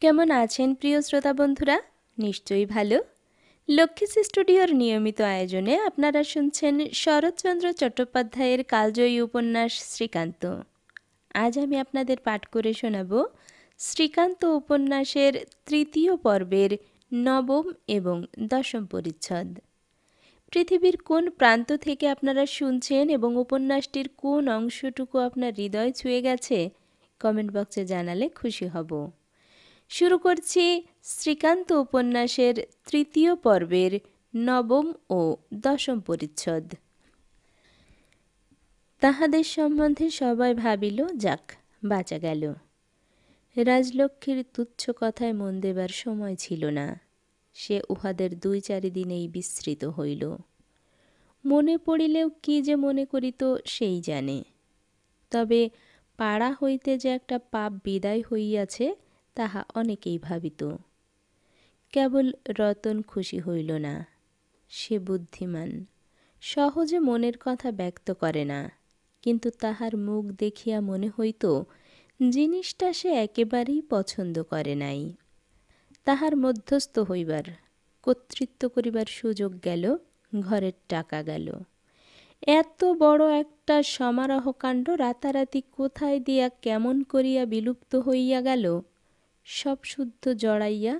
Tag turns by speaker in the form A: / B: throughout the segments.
A: কেমন আছেন প্রিয় শ্রোতা বন্ধুরা? নিশ্চয়ই ভালো। লক্ষ্মীশ্রী স্টুডিওর নিয়মিত আয়োজনে আপনারা শুনছেন শরৎচন্দ্র চট্টোপাধ্যায়ের কালজয়ী উপন্যাস শ্রীকান্ত। আজ আমি আপনাদের পাঠ করে শোনাব শ্রীকান্ত উপন্যাসের তৃতীয় পর্বের নবম এবং দশম পরিচ্ছদ। পৃথিবীর কোন প্রান্ত থেকে আপনারা শুনছেন এবং উপন্যাসটির কোন অংশটুকু আপনার হৃদয় ছুঁয়ে গেছে কমেন্ট বক্সে জানালে খুশি হব। শুরু করছি শ্রীকান্ত উপন্যাসের তৃতীয় পর্বের নবম ও দশম পরিচ্ছদ। তাহাদের সম্বন্ধে সবাই ভাবিল, যাক, বাঁচা গেল। রাজলক্ষ্মীর তুচ্ছ কথায় মন দেবার সময় ছিল না। সে উহাদের 2-4 দিনেই বিস্মৃত হইল। মনে পড়িলেও কি যে মনে করিত সেই জানে। তবে পাড়া হইতে যে একটা পাপ বিদায় হইয়াছে তাহা অনেকেই ভাবিত। কেবল রতন খুশি হইল না। সে বুদ্ধিমান, সহজে মনের কথা ব্যক্ত করে না, কিন্তু তাহার মুখ দেখিয়া মনে হইত জিনিসটা সে একেবারেই পছন্দ করে নাই। তাহার মধ্যস্থ হইবার, কর্তৃত্ব করিবার সুযোগ গেল, ঘরের টাকা গেল। এত বড় একটা সমারোহকাণ্ড রাতারাতি কোথায় দিয়া কেমন করিয়া বিলুপ্ত হইয়া গেল, সব শুদ্ধ জড়াইয়া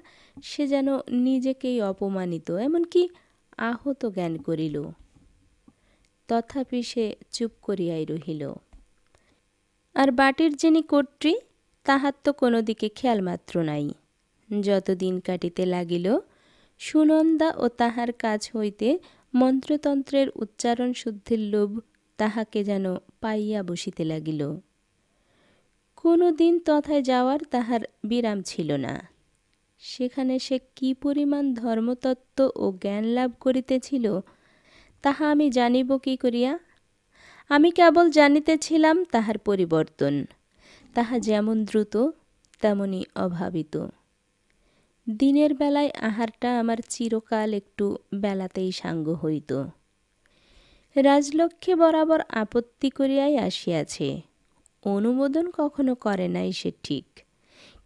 A: সে যেন নিজেকেই অপমানিত, এমনকি আহত জ্ঞান করিল। তথাপি সে চুপ করিয়াই রহিল। আর বাটির যিনি কর্ত্রী, তাহার তো কোনো দিকে খেয়াল মাত্র নাই। যত দিন কাটিতে লাগিল, সুনন্দা ও তাহার কাছ হইতে মন্ত্রতন্ত্রের উচ্চারণ শুদ্ধির লোভ তাহাকে যেন পাইয়া বসিতে লাগিল। কোনো দিন তথায় যাওয়ার তাহার বিরাম ছিল না। সেখানে সে কি পরিমাণ ধর্মতত্ত্ব ও জ্ঞান লাভ করিতেছিল তাহা আমি জানিব কি করিয়া? আমি কেবল জানিতেছিলাম তাহার পরিবর্তন, তাহা যেমন দ্রুত তেমনি অভাবিত। দিনের বেলায় আহারটা আমার চিরকাল একটু বেলাতেই সাঙ্গ হইত। রাজলক্ষ্মী বরাবর আপত্তি করিয়াই আসিয়াছে, অনুমোদন কখনো করে নাই সে ঠিক,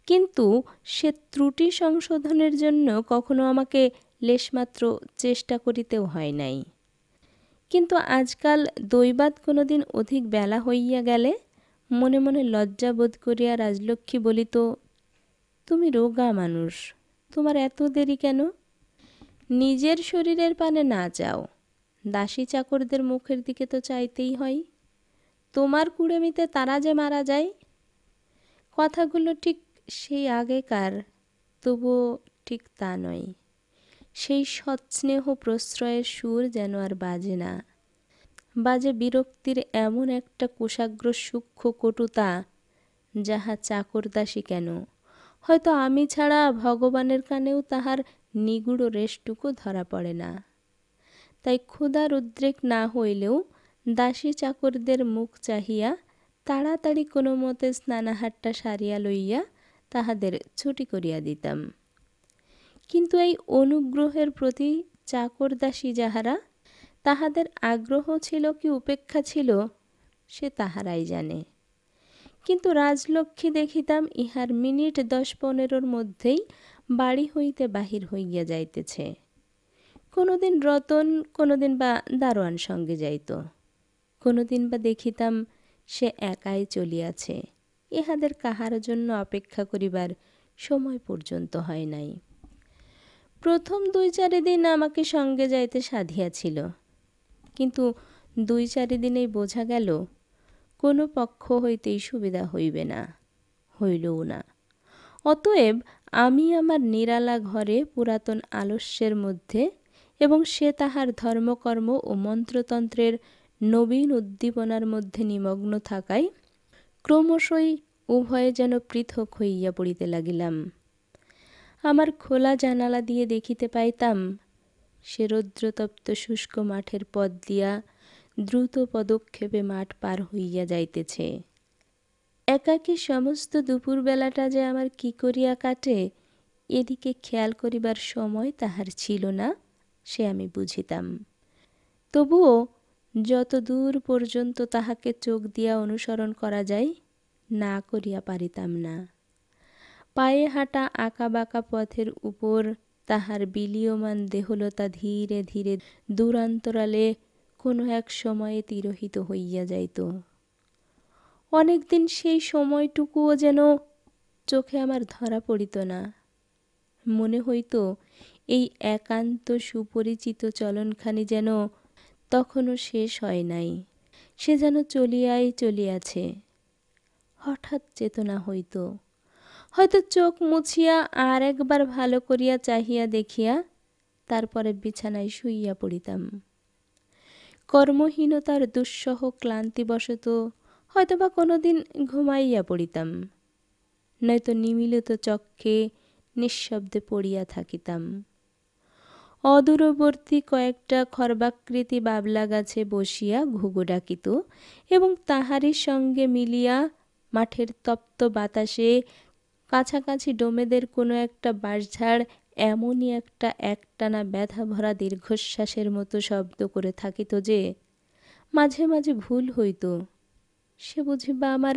A: কিন্তু সে ত্রুটি সংশোধনের জন্য কখনো আমাকে লেশমাত্র চেষ্টা করিতেও হয় নাই। কিন্তু আজকাল দৈবাৎ কোনো দিন অধিক বেলা হইয়া গেলে মনে মনে লজ্জা বোধ করিয়া রাজলক্ষ্মী বলিত, তুমি রোগা মানুষ, তোমার এত দেরি কেন? নিজের শরীরের পানে না চাও, দাসী চাকরদের মুখের দিকে তো চাইতেই হয়। তোমার কুড়েমিতে তারা যে মারা যায়। কথাগুলো ঠিক সেই আগেকার, তবুও ঠিক তা নয়। সেই সৎস্নেহ প্রশ্রয়ের সুর যেন আর বাজে না। বাজে বিরক্তির এমন একটা কুশাগ্র সূক্ষ্ম কটুতা, যাহা চাকরদাসী কেন, হয়তো আমি ছাড়া ভগবানের কানেও তাহার নিগুড় রেশটুকু ধরা পড়ে না। তাই ক্ষুধার উদ্রেক না হইলেও দাসী চাকরদের মুখ চাহিয়া তাড়াতাড়ি কোনো মতে স্নানাহারটা সারিয়া লইয়া তাহাদের ছুটি করিয়া দিতাম। কিন্তু এই অনুগ্রহের প্রতি চাকরদাসী যাহারা, তাহাদের আগ্রহ ছিল কি উপেক্ষা ছিল সে তাহারাই জানে। কিন্তু রাজলক্ষ্মী দেখিতাম ইহার মিনিট 10-15 মধ্যেই বাড়ি হইতে বাহির হইয়া যাইতেছে। কোনোদিন রতন, কোনোদিন বা দারোয়ান সঙ্গে যাইত, কোনোদিন বা দেখিতাম সে একাই চলিয়াছে। ইহাদের কাহার জন্য অপেক্ষা করিবার সময় পর্যন্ত হয় নাই। প্রথম 2-4 দিন আমাকে সঙ্গে যাইতে সাধিয়াছিল, কিন্তু 2-4 দিনেই বোঝা গেল কোনো পক্ষ হইতেই সুবিধা হইবে না, হইলও না। অতএব আমি আমার নিরালা ঘরে পুরাতন আলস্যের মধ্যে এবং সে তাহার ধর্মকর্ম ও মন্ত্রতন্ত্রের নবীন উদ্দীপনার মধ্যে নিমগ্ন থাকায় ক্রমশই উভয়ে যেন পৃথক হইয়া পড়িতে লাগিলাম। আমার খোলা জানালা দিয়ে দেখিতে পাইতাম সে রৌদ্রতপ্ত শুষ্ক মাঠের পথ দিয়া দ্রুত পদক্ষেপে মাঠ পার হইয়া যাইতেছে। একাকী সমস্ত দুপুরবেলাটা যে আমার কি করিয়া কাটে এদিকে খেয়াল করিবার সময় তাহার ছিল না, সে আমি বুঝিতাম। তবুও যত দূর পর্যন্ত তাহাকে চোখ দিয়া অনুসরণ করা যায় না করিয়া পারিতাম না। পায়ে হাঁটা আঁকাবাঁকা পথের উপর তাহার বিলীয়মান দেহলতা ধীরে ধীরে দূরান্তরালে কোনো এক সময়ে তিরোহিত হইয়া যাইত। অনেকদিন সেই সময়টুকুও যেন চোখে আমার ধরা পড়িত না। মনে হইত এই একান্ত সুপরিচিত চলনখানি যেন তখনও শেষ হয় নাই, সে যেন চলিয়াই চলিয়াছে। হঠাৎ চেতনা হইত, হয়তো চোখ মুছিয়া আর একবার ভালো করিয়া চাহিয়া দেখিয়া তারপরে বিছানায় শুইয়া পড়িতাম। কর্মহীনতার দুঃসহ ক্লান্তিবশত হয়তোবা কোনোদিন ঘুমাইয়া পড়িতাম, নয়তো নিমিলিত চক্ষে নিঃশব্দে পড়িয়া থাকিতাম। অদূরবর্তী কয়েকটা খর্বাকৃতি বাবলা গাছে বসিয়া ঘুঘু ডাকিত এবং তাহারই সঙ্গে মিলিয়া মাঠের তপ্ত বাতাসে কাছাকাছি ডোমেদের কোনো একটা বাঁশঝাড় এমনই একটা একটানা ব্যথা ভরা দীর্ঘশ্বাসের মতো শব্দ করে থাকিত যে মাঝে মাঝে ভুল হইত, সে বুঝিবা আমার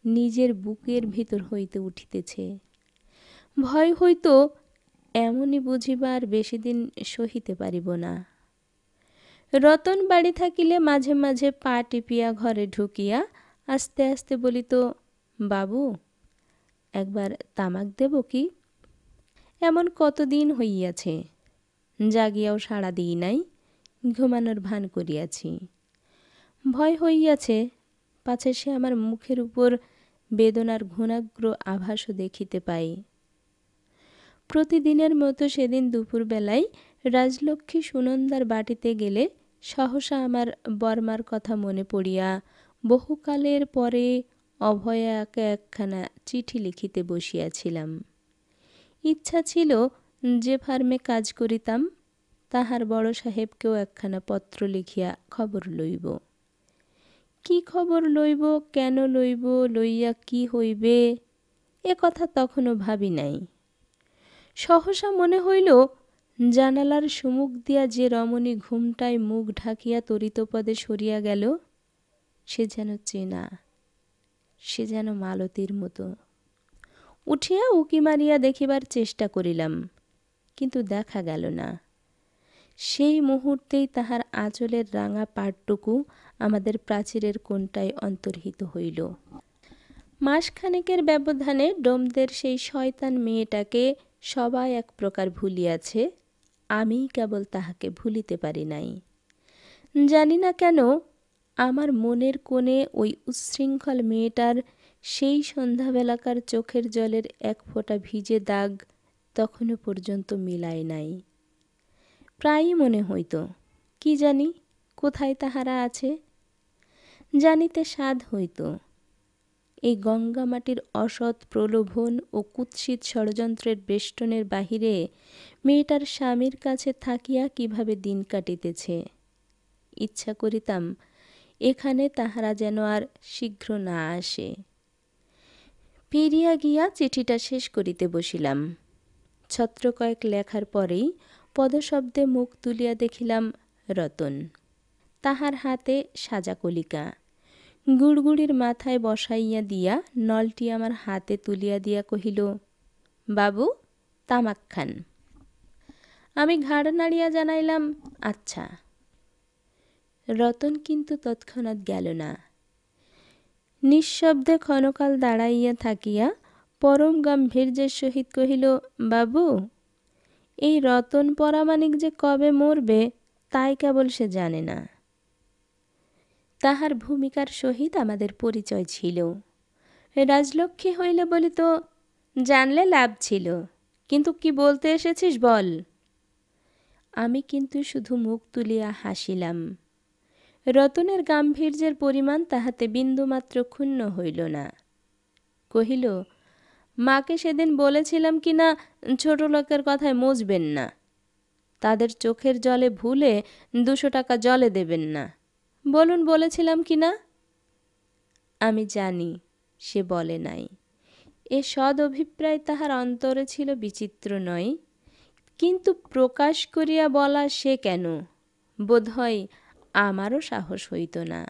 A: নিজের বুকের ভিতর হইতে উঠিতেছে। ভয় হইত এমনই বুঝিবা আর বেশি দিন সহিতে পারিব না। রতন বাড়ি থাকিলে মাঝে মাঝে পা টিপিয়া ঘরে ঢুকিয়া আস্তে আস্তে বলিত, বাবু একবার তামাক দেব কি? এমন কতদিন হইয়াছে, জাগিয়াও সাড়া দিই নাই, ঘুমানোর ভান করিয়াছি। ভয় হইয়াছে পাছে সে আমার মুখের উপর বেদনার ঘুণাগ্র আভাসও দেখিতে পাই। প্রতিদিনের মতো সেদিন দুপুরবেলায় রাজলক্ষ্মী সুনন্দার বাটিতে গেলে সহসা আমার বর্মার কথা মনে পড়িয়া বহুকালের পরে অভয়াকে একখানা চিঠি লিখিতে বসিয়াছিলাম। ইচ্ছা ছিল যে ফার্মে কাজ করিতাম তাহার বড় সাহেবকেও একখানা পত্র লিখিয়া খবর লইব। কি খবর লইব, কেন লইব, লইয়া কি হইবে, এ কথা তখনও ভাবি নাই। সহসা মনে হইল জানালার সুমুখ দিয়া যে রমণী ঘুমটায় মুখ ঢাকিয়া তরিতপদে সরিয়া গেল, সে যেন চেনা, সে যেন মালতীর মতো। উঠিয়া উকি মারিয়া দেখিবার চেষ্টা করিলাম, কিন্তু দেখা গেল না। সেই মুহূর্তেই তাহার আঁচলের রাঙা পাড়টুকু আমাদের প্রাচীরের কোণটায় অন্তর্হিত হইল। মাসখানেকের ব্যবধানে ডোমদের সেই শয়তান মেয়েটাকে সবাই এক প্রকার ভুলিয়াছে, আমি কেবল তাহাকে ভুলিতে পারি নাই। জানি না কেন আমার মনের কোণে ওই উচ্ছৃঙ্খল মেয়েটার সেই সন্ধ্যাবেলাকার চোখের জলের এক ফোঁটা ভিজে দাগ তখনও পর্যন্ত মিলায় নাই। প্রায়ই মনে হইত, কি জানি কোথায় তাহারা আছে। জানিতে সাধ হইত এই গঙ্গামাটির অসৎ প্রলোভন ও কুৎসিত ষড়যন্ত্রের বেষ্টনের বাহিরে মেয়েটার স্বামীর কাছে থাকিয়া কিভাবে দিন কাটিতেছে। ইচ্ছা করিতাম এখানে তাহারা যেন আর শীঘ্র না আসে। ফিরিয়া গিয়া চিঠিটা শেষ করিতে বসিলাম। ছত্র কয়েক লেখার পরেই পদশব্দে মুখ তুলিয়া দেখিলাম রতন। তাহার হাতে সাজা কলিকা গুড়গুড়ির মাথায় বসাইয়া দিয়া নলটি আমার হাতে তুলিয়া দিয়া কহিল, বাবু তামাক খান। আমি ঘাড় নাড়িয়া জানাইলাম, আচ্ছা। রতন কিন্তু তৎক্ষণাৎ গেল না। নিঃশব্দে ক্ষণকাল দাঁড়াইয়া থাকিয়া পরম গাম্ভীর্যের সহিত কহিল, বাবু এই রতন পরামানিক যে কবে মরবে তাই কেবল সে জানে না। তাহার ভূমিকার সহিত আমাদের পরিচয় ছিল। রাজলক্ষ্মী হইলে বলিত, জানলে লাভ ছিল, কিন্তু কি বলতে এসেছিস বল। আমি কিন্তু শুধু মুখ তুলিয়া হাসিলাম। রতনের গাম্ভীর্যের পরিমাণ তাহাতে বিন্দুমাত্র ক্ষুণ্ণ হইল না। কহিল, মাকে সেদিন বলেছিলাম কি না ছোট লোকের কথায় মজবেন না, তাদের চোখের জলে ভুলে 200 টাকা জলে দেবেন না। বলুন বলেছিলাম কি না? আমি জানি সে বলে নাই। এ সদ অভিপ্রায় তাহার অন্তরে ছিল বিচিত্র নয়, কিন্তু প্রকাশ করিয়া বলা সে কেন, বোধহয় আমারও সাহস হইত না।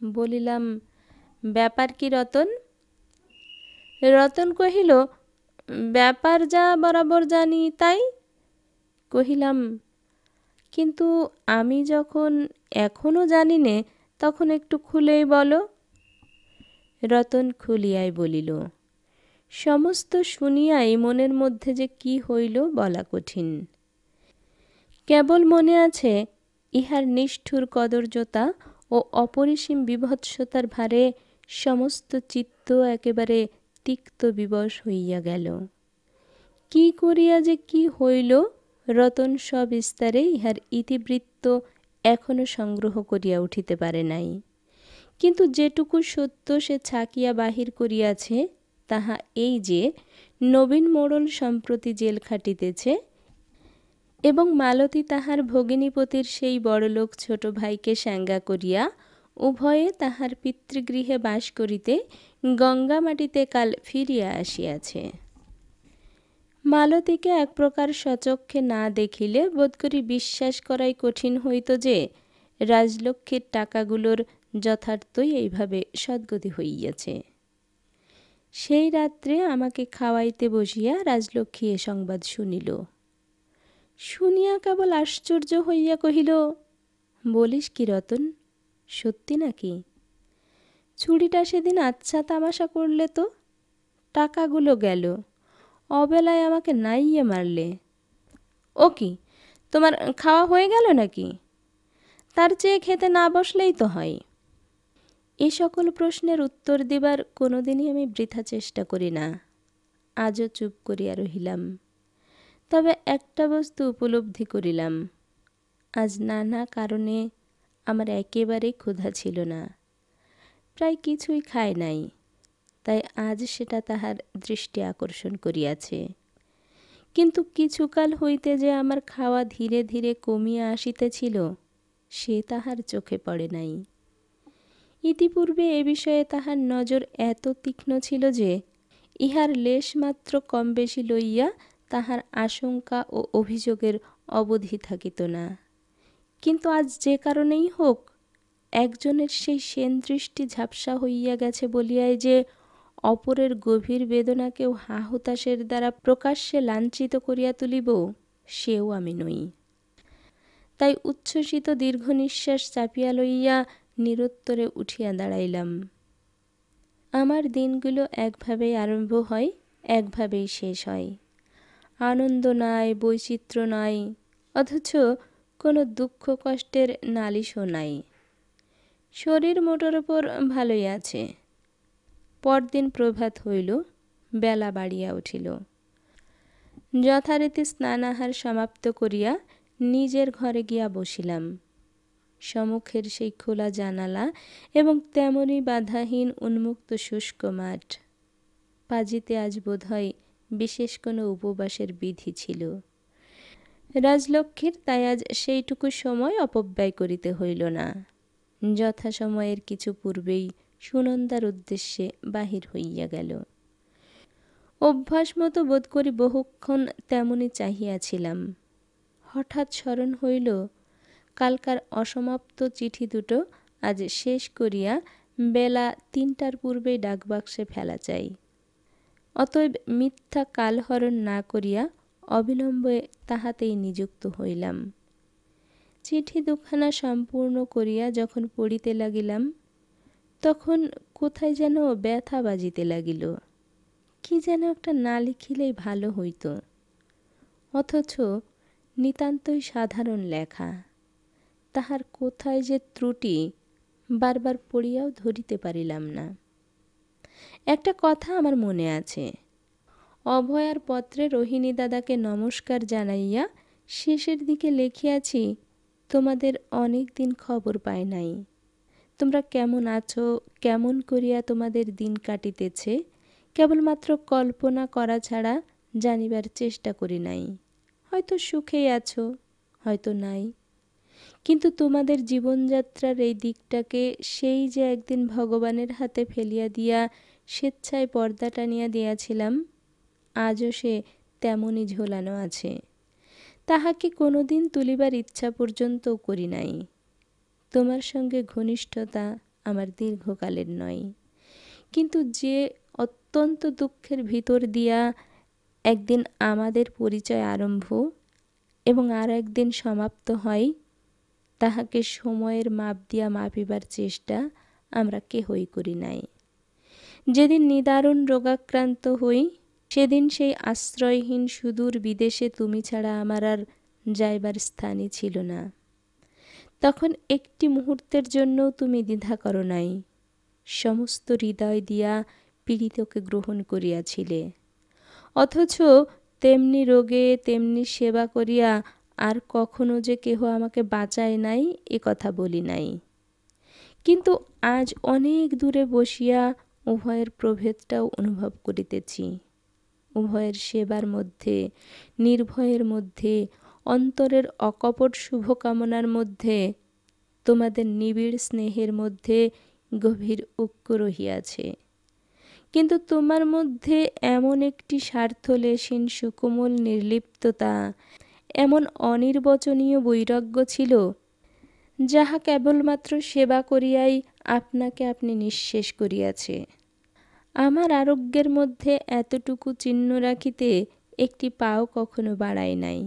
A: বলিলাম, ব্যাপার কি রতন? রতন কহিল, ব্যাপার যা বরাবর জানি তাই। কহিলাম, কিন্তু আমি যখন এখনও জানি নে, তখন একটু খুলেই বলো। রতন খুলিয়াই বলিল। সমস্ত শুনিয়াই মনের মধ্যে যে কি হইল বলা কঠিন। কেবল মনে আছে ইহার নিষ্ঠুর কদর্যতা ও অপরিসীম বীভৎসতার ভারে সমস্ত চিত্ত একেবারে তিক্ত বিবশ হইয়া গেল। কি করিয়া যে কি হইল রতন সবিস্তারে ইহার ইতিবৃত্ত এখনও সংগ্রহ করিয়া উঠিতে পারে নাই। কিন্তু যেটুকু সত্য সে ছাকিয়া বাহির করিয়াছে তাহা এই যে নবীন মোড়ল সম্প্রতি জেল খাটিতেছে এবং মালতী তাহার ভগিনীপতির সেই বড়লোক ছোট ভাইকে সাঙ্গা করিয়া উভয়ে তাহার পিতৃগৃহে বাস করিতে গঙ্গা মাটিতে কাল ফিরিয়া আসিয়াছে। মালতীকে এক প্রকার সচক্ষে না দেখিলে বোধ করি বিশ্বাস করাই কঠিন হইত যে রাজলক্ষ্মীর টাকাগুলোর যথার্থই এইভাবে সদ্গতি হইয়াছে। সেই রাত্রে আমাকে খাওয়াইতে বসিয়া রাজলক্ষ্মী এ সংবাদ শুনিল। শুনিয়া কেবল আশ্চর্য হইয়া কহিল, বলিস কি রতন, সত্যি নাকি? চুরিটা সেদিন আচ্ছা তামাশা করলে তো, টাকাগুলো গেল, অবেলায় আমাকে নাইয়ে মারলে। ও কি, তোমার খাওয়া হয়ে গেল নাকি? তার চেয়ে খেতে না বসলেই তো হয়। এ সকল প্রশ্নের উত্তর দিবার কোনোদিনই আমি বৃথা চেষ্টা করি না। আজও চুপ করিয়া রহিলাম। তবে একটা বস্তু উপলব্ধি করিলাম, আজ নানা কারণে আমার একেবারেই ক্ষুধা ছিল না, প্রায় কিছুই খায় নাই, তাই আজ সেটা তাহার দৃষ্টি আকর্ষণ করিয়াছে। কিন্তু কিছুকাল হইতে যে আমার খাওয়া ধীরে ধীরে কমিয়া আসিতেছিল সে তাহার চোখে পড়ে নাই। ইতিপূর্বে এ বিষয়ে তাহার নজর এত তীক্ষ্ণ ছিল যে ইহার লেশমাত্র কম বেশি লইয়া তাহার আশঙ্কা ও অভিযোগের অবধি থাকিত না। কিন্তু আজ যে কারণেই হোক একজনের সেই সেন দৃষ্টি ঝাপসা হইয়া গেছে বলিয়াই যে অপরের গভীর বেদনাকেও হাহুতাশের দ্বারা প্রকাশ্যে লাঞ্ছিত করিয়া তুলিব, সেও আমি নই। তাই উচ্ছ্বসিত দীর্ঘ নিঃশ্বাস চাপিয়া লইয়া নিরুত্তরে উঠিয়া দাঁড়াইলাম। আমার দিনগুলো একভাবেই আরম্ভ হয়, একভাবেই শেষ হয়। আনন্দ নাই, বৈচিত্র্য নাই, অথচ কোনো দুঃখ কষ্টের নালিশও নাই। শরীর মোটের ওপর ভালোই আছে। পরদিন প্রভাত হইল, বেলা বাড়িয়া উঠিল। যথারীতি স্নানাহার সমাপ্ত করিয়া নিজের ঘরে গিয়া বসিলাম। সম্মুখের সেই খোলা জানালা এবং তেমনি বাধাহীন উন্মুক্ত শুষ্ক মাঠ। পাজিতে আজ বোধ হয় বিশেষ কোনো উপবাসের বিধি ছিল। রাজলক্ষ্মীর তাই আজ সেইটুকু সময় অপব্যয় করিতে হইল না। যথাসময়ের কিছু পূর্বেই সুনন্দার উদ্দেশ্যে বাহির হইয়া গেল। অভ্যাস মতো বোধ করি বহুক্ষণ তেমনি চাহিয়াছিলাম। হঠাৎ স্মরণ হইল কালকার অসমাপ্ত চিঠি দুটো আজ শেষ করিয়া বেলা ৩টার পূর্বেই ডাকবাক্সে ফেলা চাই। অতএব মিথ্যা কালহরণ না করিয়া অবিলম্বে তাহাতেই নিযুক্ত হইলাম। চিঠি দুখানা সম্পূর্ণ করিয়া যখন পড়িতে লাগিলাম তখন কোথায় যেন ব্যথা বাজিতে লাগিল। কি যেন একটা না লিখিলেই ভালো হইত, অথচ নিতান্তই সাধারণ লেখা। তাহার কোথায় যে ত্রুটি বারবার পড়িয়াও ধরিতে পারিলাম না। একটা কথা আমার মনে আছে। অভয়ার পত্রে রোহিণী দাদাকে নমস্কার জানাইয়া শেষের দিকে লিখিয়াছি, তোমাদের অনেক দিন খবর পাই নাই। তোমরা কেমন আছো, কেমন করিয়া তোমাদের দিন কাটিতেছে কেবলমাত্র কল্পনা করা ছাড়া জানিবার চেষ্টা করি নাই। হয়তো সুখেই আছো, হয়তো নাই, কিন্তু তোমাদের জীবনযাত্রার এই দিকটাকে সেই যে একদিন ভগবানের হাতে ফেলিয়া দিয়া স্বেচ্ছায় পর্দা টানিয়া দিয়াছিলাম, আজও সে তেমনই ঝোলানো আছে। তাহাকে কোনোদিন তুলিবার ইচ্ছা পর্যন্তও করি নাই। তোমার সঙ্গে ঘনিষ্ঠতা আমার দীর্ঘকালের নয়, কিন্তু যে অত্যন্ত দুঃখের ভিতর দিয়া একদিন আমাদের পরিচয় আরম্ভ এবং আর একদিন সমাপ্ত হয়, তাহাকে সময়ের মাপ দিয়া মাপিবার চেষ্টা আমরা কেহই করি নাই। যেদিন নিদারুণ রোগাক্রান্ত হই, সেদিন সেই আশ্রয়হীন সুদূর বিদেশে তুমি ছাড়া আমার আর যাইবার স্থানই ছিল না। তখন একটি মুহূর্তের জন্যও তুমি দ্বিধা করো নাই, সমস্ত হৃদয় দিয়া পীড়িতকে গ্রহণ করিয়াছিলে। অথচ তেমনি রোগে তেমনি সেবা করিয়া আর কখনো যে কেহ আমাকে বাঁচায় নাই এ কথা বলি নাই। কিন্তু আজ অনেক দূরে বসিয়া উভয়ের প্রভেদটাও অনুভব করিতেছি। উভয়ের সেবার মধ্যে, নির্ভয়ের মধ্যে, অন্তরের অকপট শুভকামনার মধ্যে, তোমাদের নিবিড় স্নেহের মধ্যে গভীর ঐক্য রহিয়াছে। কিন্তু তোমার মধ্যে এমন একটি স্বার্থলেশহীন সুকোমল নির্লিপ্ততা, এমন অনির্বচনীয় বৈরাগ্য ছিল, যাহা কেবলমাত্র সেবা করিয়াই আপনাকে আপনি নিঃশেষ করিয়াছে। আমার আরোগ্যের মধ্যে এতটুকু চিহ্ন রাখিতে একটি পাও কখনো বাড়ায় নাই।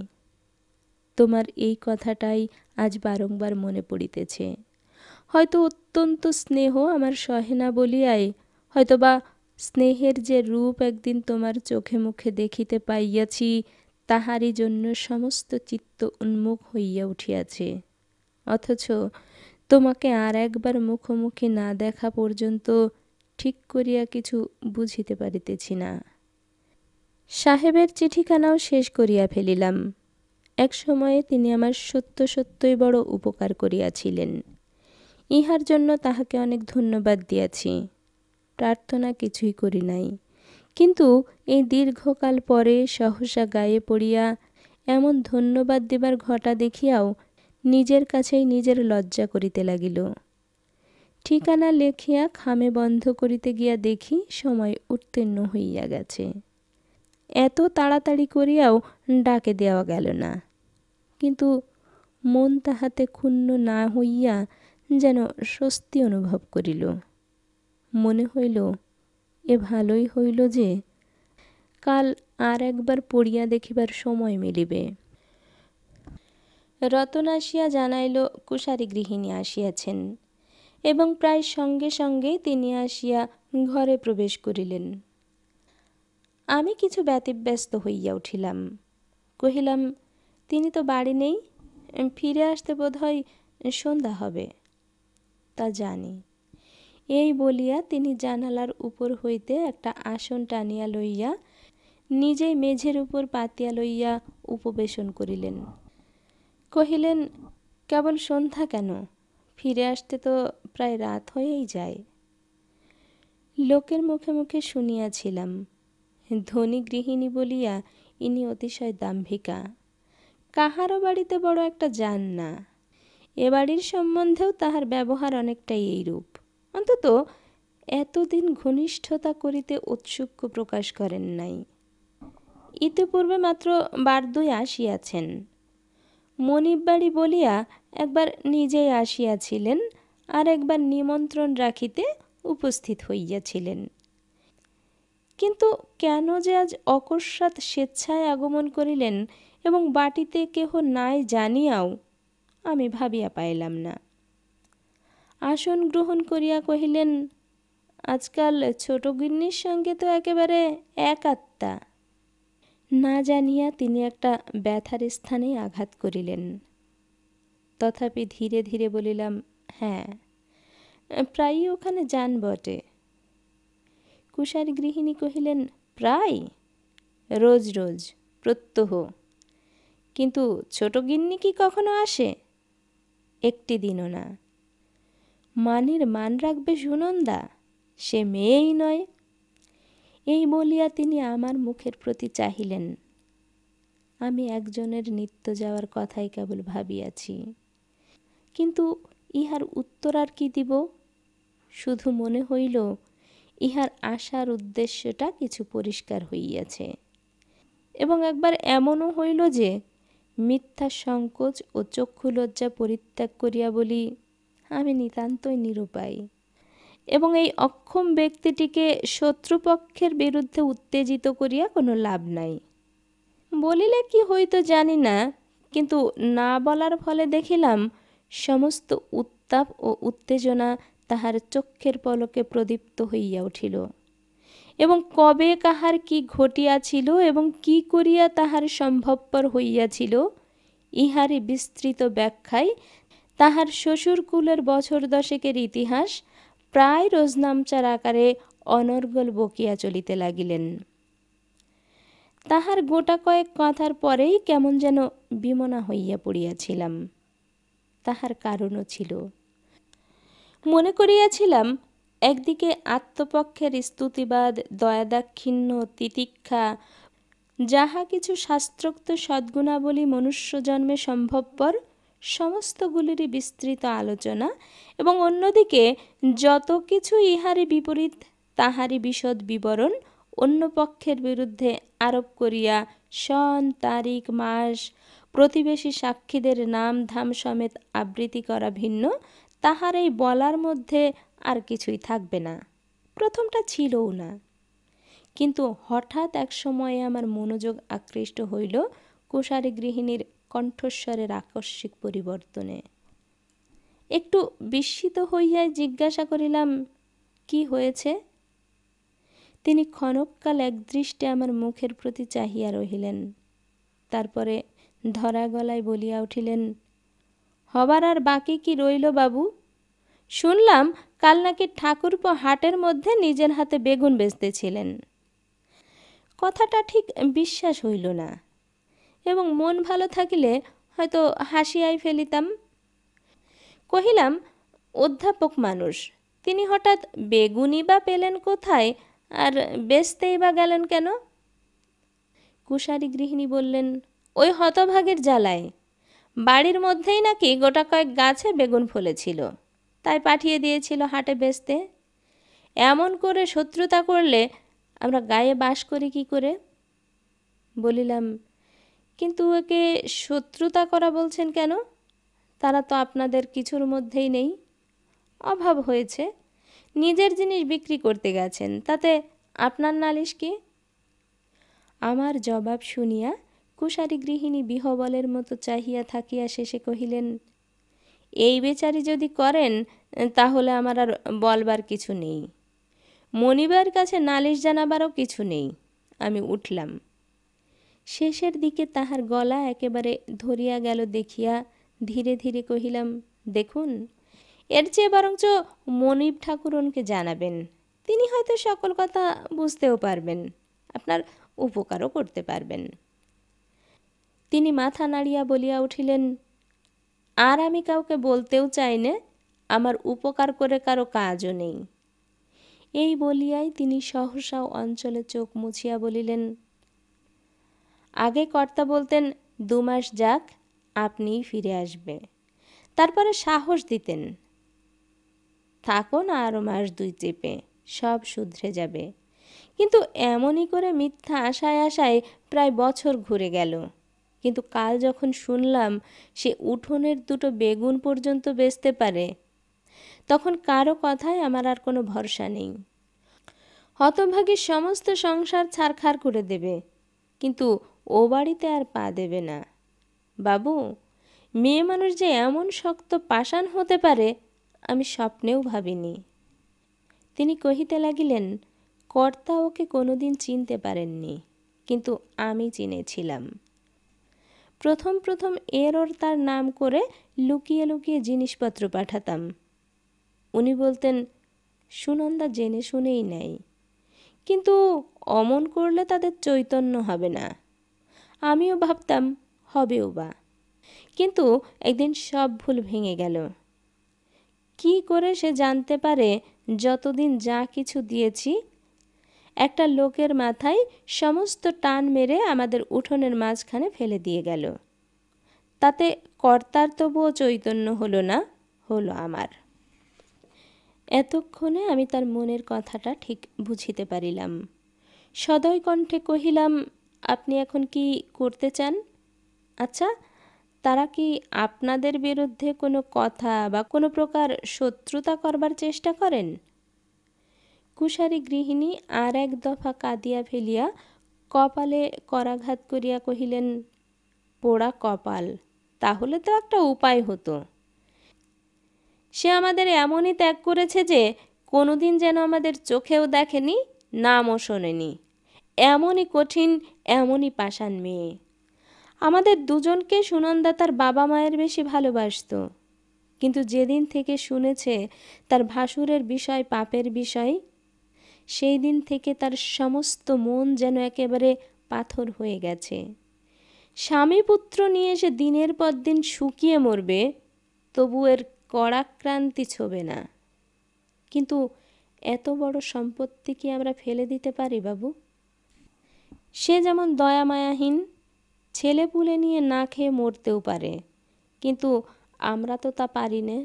A: তোমার এই কথাটাই আজ বারংবার মনে পড়িতেছে। হয়তো অত্যন্ত স্নেহ আমার সহে না বলিয়াই, হয়তোবা স্নেহের যে রূপ একদিন তোমার চোখে মুখে দেখিতে পাইয়াছি, তাহারই জন্য সমস্ত চিত্ত উন্মুখ হইয়া উঠিয়াছে। অথচ তোমাকে আর একবার মুখোমুখি না দেখা পর্যন্ত ঠিক করিয়া কিছু বুঝিতে পারিতেছি না। সাহেবের চিঠিখানাও শেষ করিয়া ফেলিলাম। এক সময়ে তিনি আমার সত্যই বড় উপকার করিয়াছিলেন। ইহার জন্য তাহাকে অনেক ধন্যবাদ দিয়াছি, প্রার্থনা কিছুই করি নাই। কিন্তু এই দীর্ঘকাল পরে সহসা গায়ে পড়িয়া এমন ধন্যবাদ দিবার ঘটা দেখিয়াও নিজের কাছেই নিজের লজ্জা করিতে লাগিল। ঠিকানা লেখিয়া খামে বন্ধ করিতে গিয়া দেখি সময় উত্তীর্ণ হইয়া গেছে। এত তাড়াতাড়ি করিয়াও ডাকে দেওয়া গেল না। কিন্তু মন তাহাতে ক্ষুণ্ণ না হইয়া যেন স্বস্তি অনুভব করিল। মনে হইল, এ ভালোই হইল যে কাল আর একবার পড়িয়া দেখিবার সময় মিলিবে। রতন আসিয়া জানাইল কুশারী গৃহিণী আসিয়াছেন এবং প্রায় সঙ্গে সঙ্গেই তিনি আসিয়া ঘরে প্রবেশ করিলেন। আমি কিছু ব্যতিব্যস্ত হইয়া উঠিলাম। কহিলাম, তিনি তো বাড়ি নেই, ফিরে আসতে বোধ হয় সন্ধ্যা হবে। তা জানি। এই বলিয়া তিনি জানালার উপর হইতে একটা আসন টানিয়া লইয়া নিজেই মেঝের উপর পাতিয়া লইয়া উপবেশন করিলেন। কহিলেন, কেবল সন্ধ্যা কেন, ফিরে আসতে তো প্রায় রাত হয়েই যায়। লোকের মুখে মুখে শুনিয়াছিলাম, ধনী গৃহিণী বলিয়া ইনি অতিশয় দাম্ভিকা, কাহারও বাড়িতে বড় একটা যান না। এ বাড়ির সম্বন্ধেও তাহার ব্যবহার অনেকটাই এইরূপ। অন্তত এতদিন ঘনিষ্ঠতা করিতে ঔৎসুক্য প্রকাশ করেন নাই। ইতিপূর্বে মাত্র বার দুই আসিয়াছেন। মনিব বাড়ি বলিয়া একবার নিজেই আসিয়াছিলেন, আর একবার নিমন্ত্রণ রাখিতে উপস্থিত হইয়াছিলেন। কিন্তু কেন যে আজ অকস্মাৎ স্বেচ্ছায় আগমন করিলেন এবং বাটিতে কেহ নাই জানিয়াও আমি ভাবিয়া পাইলাম না। আসন গ্রহণ করিয়া কহিলেন, আজকাল ছোট গিন্নির সঙ্গে তো একেবারে এক আত্মা। না জানিয়া তিনি একটা ব্যথার স্থানে আঘাত করিলেন। তথাপি ধীরে ধীরে বলিলাম, হ্যাঁ, প্রায়ই ওখানে যান বটে। কুশারী গৃহিণী কহিলেন, প্রায়? রোজ রোজ, প্রত্যহ। কিন্তু ছোট গিন্নি কি কখনো আসে? একটি দিনও না। মানির মান রাখবে সুনন্দা, সে মেয়েই নয়। এই বলিয়া তিনি আমার মুখের প্রতি চাহিলেন। আমি একজনের নিত্য যাওয়ার কথাই কেবল ভাবিয়াছি, কিন্তু ইহার উত্তর আর কি দিব? শুধু মনে হইল ইহার আসার উদ্দেশ্যটা কিছু পরিষ্কার হইয়াছে। এবং একবার এমনও হইল যে মিথ্যা সংকোচ ও চক্ষু লজ্জা পরিত্যাগ করিয়া বলি, আমি নিতান্তই নিরুপায়। এবং এই অক্ষম ব্যক্তিটিকে শত্রুপক্ষের বিরুদ্ধে উত্তেজিত করিয়া কোনো লাভ নাই। বলিলে কি হইতো জানি না, কিন্তু না বলার ফলে দেখিলাম সমস্ত উত্তাপ ও উত্তেজনা তাহার চক্ষের পলকে প্রদীপ্ত হইয়া উঠিল, এবং কবে কাহার কি ঘটিয়াছিল এবং কি করিয়া তাহার সম্ভবপর হইয়াছিল ইহারই বিস্তৃত ব্যাখ্যায় তাহার শ্বশুরকুলের বছর দশেকের ইতিহাস প্রায় রোজনামচার আকারে অনর্গল বকিয়া চলিতে লাগিলেন। তাহার গোটা কয়েক কথার পরেই কেমন যেন বিমনা হইয়া পড়িয়াছিলাম। তাহার কারণও ছিল। মনে করিয়াছিলাম একদিকে আত্মপক্ষের স্তুতিবাদ, দয়াদাক্ষিণ্য, তিতিক্ষা, যাহা কিছু শাস্ত্রোক্ত সদ্গুণাবলী মনুষ্য জন্মে সম্ভবপর সমস্তগুলিরই বিস্তৃত আলোচনা, এবং অন্যদিকে যত কিছু ইহারই বিপরীত তাহারই বিশদ বিবরণ অন্য পক্ষের বিরুদ্ধে আরোপ করিয়া সন, তারিখ, মাস, প্রতিবেশী সাক্ষীদের নাম ধাম সমেত আবৃত্তি করা ভিন্ন তাহার এই বলার মধ্যে আর কিছুই থাকবে না। প্রথমটা ছিলও না, কিন্তু হঠাৎ এক সময়ে আমার মনোযোগ আকৃষ্ট হইল কুশারী গৃহিণীর কণ্ঠস্বরের আকস্মিক পরিবর্তনে। একটু বিস্মিত হইয়া জিজ্ঞাসা করিলাম, কি হয়েছে? তিনি ক্ষণকাল একদৃষ্টে আমার মুখের প্রতি চাহিয়া রহিলেন। তারপরে ধরা গলায় বলিয়া উঠিলেন, হবার আর বাকি কি রইল বাবু? শুনলাম কাল নাকি ঠাকুরপো হাটের মধ্যে নিজের হাতে বেগুন বেচতেছিলেন। কথাটা ঠিক বিশ্বাস হইল না, এবং মন ভালো থাকিলে হয়তো হাসিয়াই ফেলিতাম। কহিলাম, অধ্যাপক মানুষ, তিনি হঠাৎ বেগুনই বা পেলেন কোথায়, আর বেচতেই বা গেলেন কেন? কুশারী গৃহিণী বললেন, ওই হতভাগের জ্বালায়। বাড়ির মধ্যেই নাকি গোটা কয়েক গাছে বেগুন ফলেছিল, তাই পাঠিয়ে দিয়েছিল হাটে বেচতে। এমন করে শত্রুতা করলে আমরা গায়ে বাস করি কি করে? বলিলাম, কিন্তু একে শত্রুতা করা বলছেন কেন? তারা তো আপনাদের কিছুর মধ্যেই নেই। অভাব হয়েছে, নিজের জিনিস বিক্রি করতে গেছেন, তাতে আপনার নালিশ কি? আমার জবাব শুনিয়া কুশারী গৃহিণী বিহবলের মতো চাহিয়া থাকিয়া শেষে কহিলেন, এই বেচারি যদি করেন তাহলে আমার আর বলবার কিছু নেই, মনিবার কাছে নালিশ জানাবারও কিছু নেই। আমি উঠলাম। শেষের দিকে তাহার গলা একেবারে ধরিয়া গেল দেখিয়া ধীরে ধীরে কহিলাম, দেখুন, এর চেয়ে বরঞ্চ মনিব ঠাকুরনকে জানাবেন, তিনি হয়তো সকল কথা বুঝতেও পারবেন, আপনার উপকারও করতে পারবেন। তিনি মাথা নাড়িয়া বলিয়া উঠিলেন, আর আমি কাউকে বলতেও চাই না, আমার উপকার করে কারো কাজও নেই। এই বলিয়াই তিনি সহসা অঞ্চলে চোখ মুছিয়া বলিলেন, আগে কর্তা বলতেন 2 মাস যাক, আপনিই ফিরে আসবে। তারপরে সাহস দিতেন, থাকো না আরও মাস 2 চেপে, সব শুধরে যাবে। কিন্তু এমনই করে মিথ্যা আশায় আশায় প্রায় বছর ঘুরে গেল। কিন্তু কাল যখন শুনলাম সে উঠোনের 2টো বেগুন পর্যন্ত বেচতে পারে, তখন কারো কথায় আমার আর কোনো ভরসা নেই। হতভাগীর সমস্ত সংসার ছারখার করে দেবে, কিন্তু ও বাড়িতে আর পা দেবে না। বাবু, মেয়ে মানুষ যে এমন শক্ত পাষাণ হতে পারে আমি স্বপ্নেও ভাবিনি। তিনি কহিতে লাগিলেন, কর্তা ওকে কোনোদিন চিনতে পারেননি, কিন্তু আমি চিনেছিলাম। প্রথম প্রথম এর ওর তার নাম করে লুকিয়ে লুকিয়ে জিনিসপত্র পাঠাতাম। উনি বলতেন, সুনন্দা জেনে শুনেই নেয়, কিন্তু অমন করলে তাদের চৈতন্য হবে না। আমিও ভাবতাম হবেও বা, কিন্তু একদিন সব ভুল ভেঙে গেল। কি করে সে জানতে পারে যতদিন যা কিছু দিয়েছি একটা লোকের মাথায় সমস্ত টান মেরে আমাদের উঠোনের মাঝখানে ফেলে দিয়ে গেল। তাতে কর্তার তবুও চৈতন্য হলো না, হলো আমার। এতক্ষণে আমি তার মনের কথাটা ঠিক বুঝিতে পারিলাম। সদয় কণ্ঠে কহিলাম, আপনি এখন কি করতে চান? আচ্ছা, তারা কি আপনাদের বিরুদ্ধে কোনো কথা বা কোনো প্রকার শত্রুতা করবার চেষ্টা করেন? কুশারী গৃহিণী আর এক দফা কাঁদিয়া ফেলিয়া কপালে করাঘাত করিয়া কহিলেন, পোড়া কপাল, তাহলে তো একটা উপায় হতো। সে আমাদের এমনই ত্যাগ করেছে যে কোনোদিন যেন আমাদের চোখেও দেখেনি, নামও শোনেনি। এমনই কঠিন, এমনই পাষাণ মেয়ে। আমাদের দুজনকে সুনন্দা তার বাবা মায়ের বেশি ভালোবাসত, কিন্তু যেদিন থেকে শুনেছে তার ভাসুরের বিষয় পাপের বিষয়, সেই দিন থেকে তার সমস্ত মন যেন একেবারে পাথর হয়ে গেছে। স্বামী পুত্র নিয়ে সে দিনের পর দিন শুকিয়ে মরবে, তবু এর কড়াক্রান্তি ছোবে না। কিন্তু এত বড় সম্পত্তি কি আমরা ফেলে দিতে পারি বাবু? সে যেমন দয়া মায়াহীন, ছেলেপুলে নিয়ে না খেয়ে মরতেও পারে, কিন্তু আমরা তো তা পারি নে।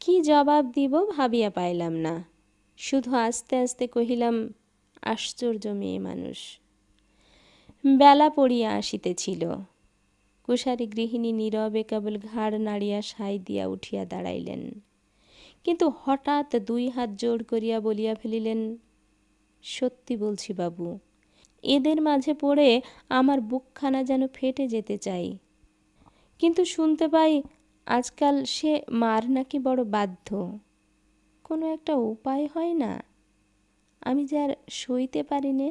A: কি জবাব দিব ভাবিয়া পাইলাম না, শুধু আস্তে আস্তে কহিলাম, আশ্চর্য মেয়ে মানুষ। বেলা পড়িয়া আসিতেছিল। কুশারী গৃহিণী নীরবে কেবল ঘাড় নাড়িয়া সাই দিয়া উঠিয়া দাঁড়াইলেন, কিন্তু হঠাৎ দুই হাত জোড় করিয়া বলিয়া ফেলিলেন, সত্যি বলছি বাবু, এদের মাঝে পড়ে আমার বুকখানা যেন ফেটে যেতে চাই। কিন্তু শুনতে পাই আজকাল সে মার নাকি বড় বাধ্য। কোনো একটা উপায় হয় না? আমি যে আর সইতে পারি নে।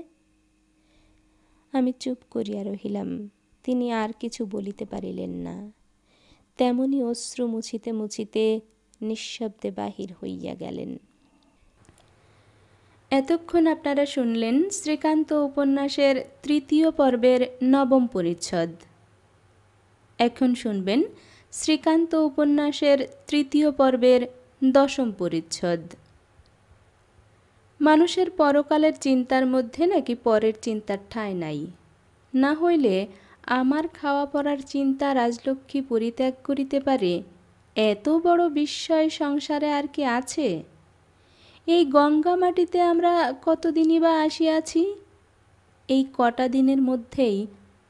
A: আমি চুপ করিয়া রহিলাম। তিনি আর কিছু বলিতে পারিলেন না। তেমনি অশ্রু মুছিতে মুছিতে নিঃশব্দে বাহির হইয়া গেলেন। এতক্ষণ আপনারা শুনলেন শ্রীকান্ত উপন্যাসের ৩য় পর্বের ৯ম পরিচ্ছদ। এখন শুনবেন শ্রীকান্ত উপন্যাসের ৩য় পর্বের ১০ম পরিচ্ছদ। মানুষের পরকালের চিন্তার মধ্যে নাকি পরের চিন্তার ঠাঁই নাই। না হইলে আমার খাওয়া পরার চিন্তা রাজলক্ষ্মী পরিত্যাগ করিতে পারে, এত বড় বিস্ময় সংসারে আর কি আছে? এই গঙ্গা মাটিতে আমরা কতদিনই বা আসিয়াছি। এই কটা দিনের মধ্যেই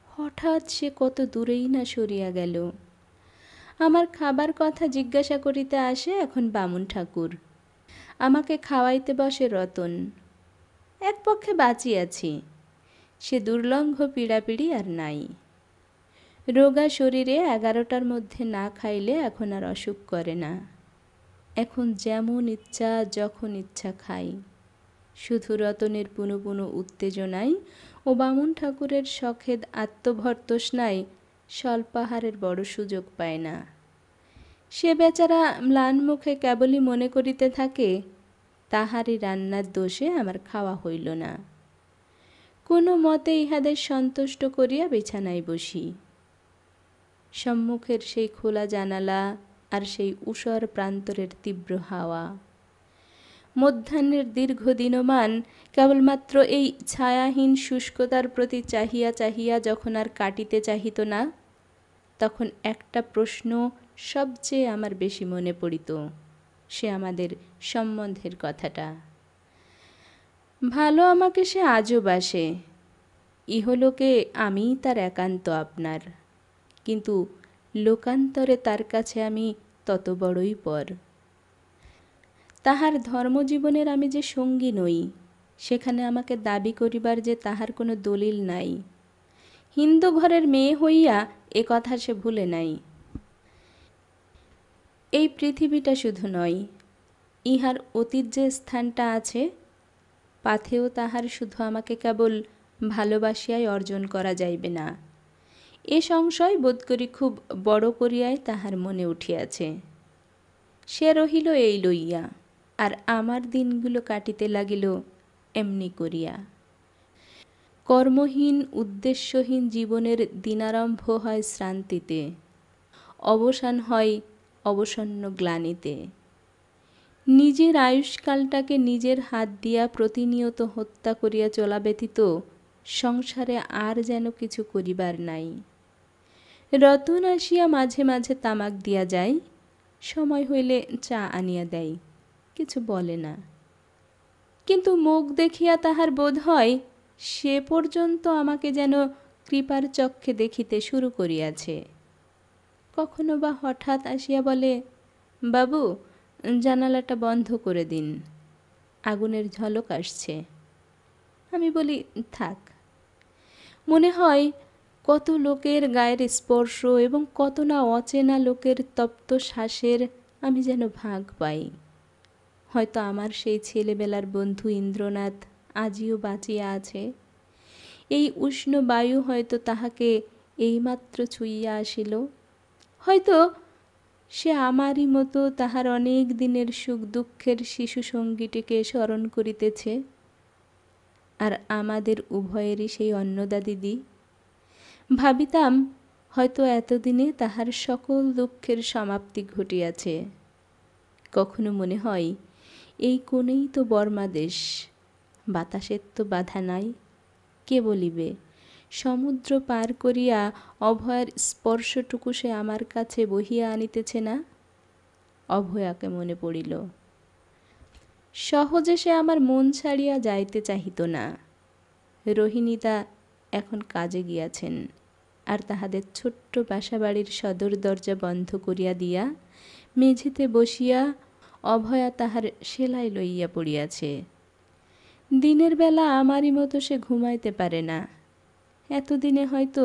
A: হঠাৎ সে কত দূরেই না সরিয়া গেল। আমার খাবার কথা জিজ্ঞাসা করিতে আসে এখন বামুন ঠাকুর, আমাকে খাওয়াইতে বসে রতন। এক পক্ষে বাঁচিয়াছি, সে দুর্লঙ্ঘ পীড়াপিড়ি আর নাই। রোগা শরীরে 11টার মধ্যে না খাইলে এখন আর অসুখ করে না। এখন যেমন ইচ্ছা যখন ইচ্ছা খাই। শুধু রতনের পুনঃ পুনঃ উত্তেজনায় ও বামুন ঠাকুরের শখেদ আত্মভর্তসনায় স্বল্পাহারের বড় সুযোগ পায় না। সে বেচারা ম্লান মুখে কেবলই মনে করিতে থাকে, তাহারই রান্নার দোষে আমার খাওয়া হইল না। কোনো মতে ইহাদের সন্তুষ্ট করিয়া বিছানায় বসি। সম্মুখের সেই খোলা জানালা আর সেই ঊষর প্রান্তরের তীব্র হাওয়া, মধ্যাহ্নের দীর্ঘ দিনমান কেবলমাত্র এই ছায়াহীন শুষ্কতার প্রতি চাহিয়া চাহিয়া যখন আর কাটিতে চাহিত না, তখন একটা প্রশ্ন সবচেয়ে আমার বেশি মনে পড়িত, সে আমাদের সম্বন্ধের কথাটা। ভালো আমাকে সে আজও বাসে, ইহলোকে আমিই তার একান্ত আপনার, কিন্তু লোকান্তরে তার কাছে আমি তত বড়ই পর। তাহার ধর্মজীবনের আমি যে সঙ্গী নই, সেখানে আমাকে দাবি করিবার যে তাহার কোনো দলিল নাই। হিন্দু ঘরের মেয়ে হইয়া এ কথা সে ভুলে নাই। এই পৃথিবীটা শুধু নয়, ইহার অতীত যে স্থানটা আছে, পাথেও তাহার শুধু আমাকে কেবল ভালোবাসিয়াই অর্জন করা যাইবে না, এ সংশয় বোধ করি খুব বড় করিয়াই তাহার মনে উঠিয়াছে। সে রহিল এই লইয়া, আর আমার দিনগুলো কাটিতে লাগিল এমনি করিয়া। কর্মহীন উদ্দেশ্যহীন জীবনের দিনারম্ভ হয় শ্রান্তিতে, অবসান হয় অবসন্ন গ্লানিতে। নিজের আয়ুষ্কালটাকে নিজের হাত দিয়া প্রতিনিয়ত হত্যা করিয়া চলা ব্যতীত সংসারে আর যেন কিছু করিবার নাই। রতন আসিয়া মাঝে মাঝে তামাক দিয়া যায়, সময় হইলে চা আনিয়া দেয়, কিছু বলে না। কিন্তু মুখ দেখিয়া তাহার বোধ হয় সে পর্যন্ত আমাকে যেন কৃপার চক্ষে দেখিতে শুরু করিয়াছে। কখনো বা হঠাৎ আসিয়া বলে, বাবু জানালাটা বন্ধ করে দিন। আগুনের ঝলক আসছে। আমি বলি, থাক। মনে হয় কত লোকের গায়ের স্পর্শ এবং কত না অচেনা লোকের তপ্ত শ্বাসের আমি যেন ভাগ পাই। হয়তো আমার সেই ছেলেবেলার বন্ধু ইন্দ্রনাথ আজিও বাঁচিয়া আছে। এই উষ্ণ বায়ু হয়তো তাহাকে এইমাত্র ছুঁইয়া আসিল। হয়তো সে আমারই মতো তাহার অনেক দিনের সুখ দুঃখের শিশু সঙ্গীটিকে স্মরণ করিতেছে। আর আমাদের উভয়েরই সেই অন্নদা দিদি। ভাবিতাম হয়তো এতদিনে তাহার সকল দুঃখের সমাপ্তি ঘটিয়াছে। কখনো মনে হয় এই কোণেই তো বর্মাদেশ, বাতাসের তো বাধা নাই। কে বলিবে সমুদ্র পার করিয়া অভয়ার স্পর্শটুকু সে আমার কাছে বহিয়া আনিতেছে না? অভয়াকে মনে পড়িল। সহজে সে আমার মন ছাড়িয়া যাইতে চাহিত না। রোহিণীদা এখন কাজে গিয়াছেন, আর তাহাদের ছোট্ট বাসাবাড়ির সদর দরজা বন্ধ করিয়া দিয়া মেঝেতে বসিয়া অভয়া তাহার সেলাই লইয়া পড়িয়াছে। দিনের বেলা আমারই মতো সে ঘুমাইতে পারে না। এতদিনে হয়তো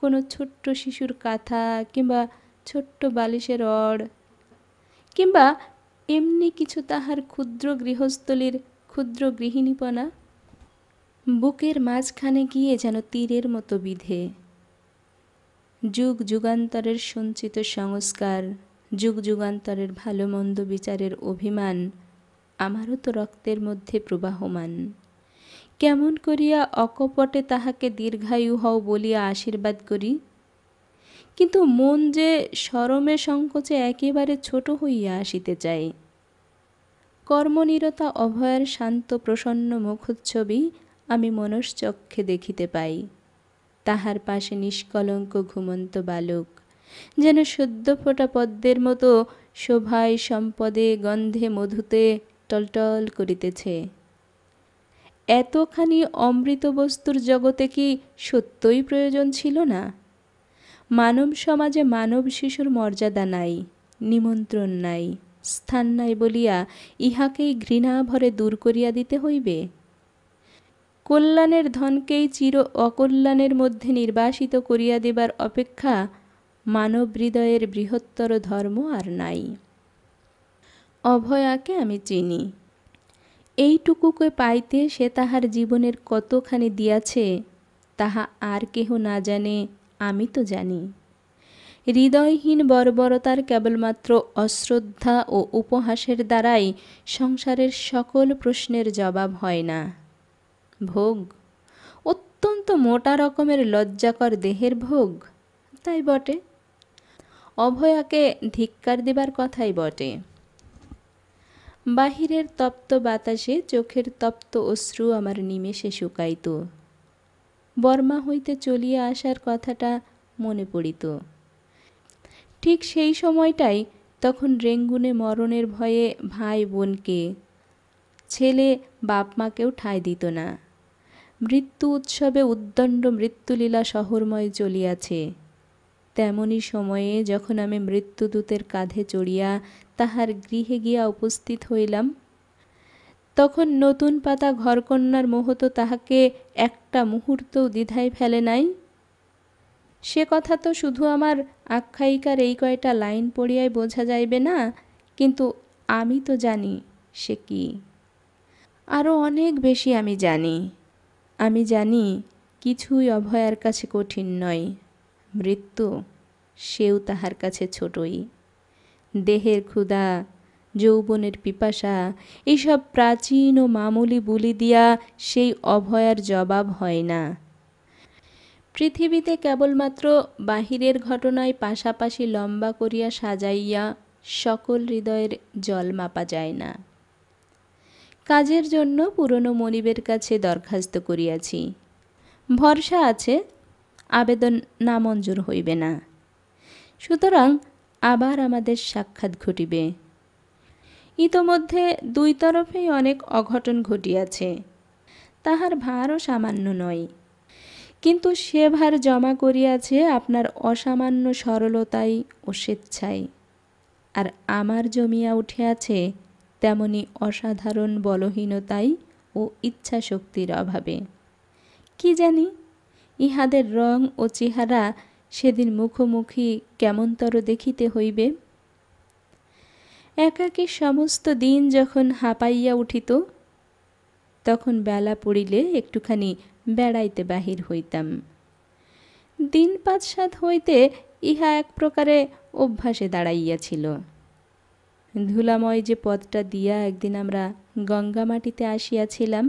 A: কোনো ছোট্ট শিশুর কাঁথা কিংবা ছোট্ট বালিশের অড় কিংবা এমনি কিছু তাহার ক্ষুদ্র গৃহস্থলীর ক্ষুদ্র গৃহিণীপনা বুকের মাঝখানে গিয়ে যেন তীরের মতো বিধে। যুগ যুগান্তরের সঞ্চিত সংস্কার, যুগ যুগান্তরের ভালো মন্দ বিচারের অভিমান আমারও তো রক্তের মধ্যে প্রবাহমান। কেমন করিয়া অকপটে তাহাকে দীর্ঘায়ু হও বলিয়া আশীর্বাদ করি, কিন্তু মন যে শরমে সংকোচে একেবারে ছোট হইয়া আসিতে চায়। কর্মনিরতা অভয়ার শান্ত প্রসন্ন মুখচ্ছবি আমি মনশ্চক্ষে দেখিতে পাই। তাহার পাশে নিষ্কলঙ্ক ঘুমন্ত বালক যেন সদ্য ফোটা পদ্মের মতো শোভায় সম্পদে গন্ধে মধুতে টলটল করিতেছে। এতখানি অমৃত বস্তুর জগতে কি সত্যই প্রয়োজন ছিল না? মানব সমাজে মানব শিশুর মর্যাদা নাই, নিমন্ত্রণ নাই, স্থান নাই বলিয়া ইহাকেই ঘৃণাভরে দূর করিয়া দিতে হইবে? কল্যাণের ধনকেই চির অকল্যাণের মধ্যে নির্বাসিত করিয়া দেবার অপেক্ষা মানব হৃদয়ের বৃহত্তর ধর্ম আর নাই। অভয়াকে আমি চিনি। এইটুকুকে পাইতে সে তাহার জীবনের কতখানি দিয়াছে তাহা আর কেহ না জানে, আমি তো জানি। হৃদয়হীন বর্বরতার কেবলমাত্র অশ্রদ্ধা ও উপহাসের দ্বারাই সংসারের সকল প্রশ্নের জবাব হয় না। ভোগ, অত্যন্ত মোটা রকমের লজ্জাকর দেহের ভোগ, তাই বটে। অভয়াকে ধিক্কার দিবার কথাই বটে। বাহিরের তপ্ত বাতাসে চোখের তপ্ত অশ্রু আমার নিমেষে শুকাইত। বর্মা হইতে চলিয়া আসার কথাটা মনে পড়িত। ঠিক সেই সময়টাই তখন রেঙ্গুনে মরণের ভয়ে ভাই বোনকে, ছেলে বাপ মাকেও ঠাঁই দিত না। মৃত্যু উৎসবে উদ্দণ্ড মৃত্যুলীলা শহরময় চলিয়াছে। তেমনি সময়ে যখন আমি মৃত্যুদূতের কাঁধে চড়িয়া তাহার গৃহে গিয়া উপস্থিত হইলাম, তখন নতুন পাতা ঘরকন্যার মোহ তো তাহাকে একটা মুহূর্তও দ্বিধায় ফেলে নাই। সে কথা তো শুধু আমার আখ্যায়িকার এই কয়টা লাইন পড়িয়াই বোঝা যাইবে না, কিন্তু আমি তো জানি সে কি। আরও অনেক বেশি আমি জানি। আমি জানি কিছুই অভয়ার কাছে কঠিন নয়। মৃত্যু, সেও তাহার কাছে ছোটই। দেহের ক্ষুধা, যৌবনের পিপাসা, এইসব প্রাচীন ও মামুলি বুলি দিয়া সেই অভয়ার জবাব হয় না। পৃথিবীতে কেবলমাত্র বাহিরের ঘটনায় পাশাপাশি লম্বা করিয়া সাজাইয়া সকল হৃদয়ের জল মাপা যায় না। কাজের জন্য পুরনো মনিবের কাছে দরখাস্ত করিয়াছি। ভরসা আছে আবেদন নামঞ্জুর হইবে না। সুতরাং আবার আমাদের সাক্ষাৎ ঘটিবে। ইতোমধ্যে দুই তরফেই অনেক অঘটন ঘটিয়াছে। তাহার ভারও সামান্য নয়, কিন্তু সে ভার জমা করিয়াছে আপনার অসামান্য সরলতায় ও স্বেচ্ছায়। আর আমার জমিয়া উঠিয়াছে তেমনি অসাধারণ বলহীনতায় ও ইচ্ছাশক্তির অভাবে। কি জানি ইহাদের রং ও চেহারা সেদিন মুখোমুখি কেমনতর দেখিতে হইবে। একাকী সমস্ত দিন যখন হাঁপাইয়া উঠিত, তখন বেলা পড়িলে একটুখানি বেড়াইতে বাহির হইতাম। দিন ৫-৭ হইতে ইহা এক প্রকারে অভ্যাসে দাঁড়াইয়াছিল। ধুলাময় যে পথটা দিয়া একদিন আমরা গঙ্গামাটিতে আসিয়াছিলাম,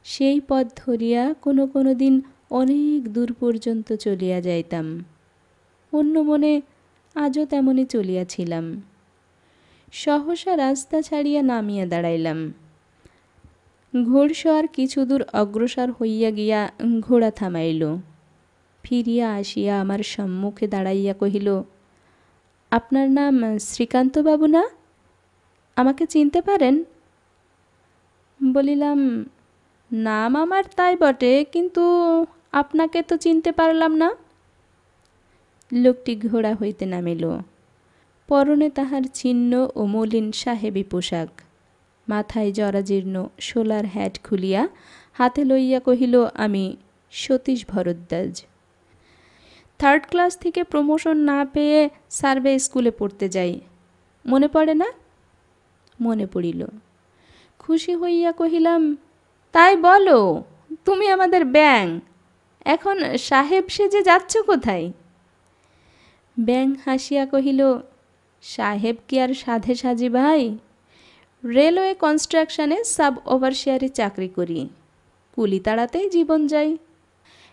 A: সেই পথ ধরিয়া কোনো কোনো দিন অনেক দূর পর্যন্ত চলিয়া যাইতাম। অন্য মনে আজও তেমনি চলিয়াছিলাম। সহসা রাস্তা ছাড়িয়া নামিয়া দাঁড়াইলাম। ঘোড়সওয়ার কিছু দূর অগ্রসর হইয়া গিয়া ঘোড়া থামাইল। ফিরিয়া আসিয়া আমার সম্মুখে দাঁড়াইয়া কহিল, আপনার নাম শ্রীকান্তবাবু না? আমাকে চিনতে পারেন? বলিলাম, নাম আমার তাই বটে, কিন্তু আপনাকে তো চিনতে পারলাম না। লোকটি ঘোড়া হইতে নামিল। পরনে তাহার ছিন্ন ও মলিন সাহেবী পোশাক, মাথায় জরাজীর্ণ শোলার হ্যাট খুলিয়া হাতে লইয়া কহিল, আমি সতীশ ভরদ্বাজ। 3rd ক্লাস থেকে প্রমোশন না পেয়ে সার্ভে স্কুলে পড়তে যাই। মনে পড়ে না? মনে পড়িল। খুশি হইয়া কহিলাম, তাই বলো, তুমি আমাদের ব্যাং। এখন সাহেব সেজে যাচ্ছ কোথায়? ব্যাং হাসিয়া কহিল, সাহেব কি আর সাধে সাজি ভাই? রেলওয়ে কনস্ট্রাকশনে সাব ওভারসিয়ারে চাকরি করি। কুলি তাড়াতেই জীবন যায়।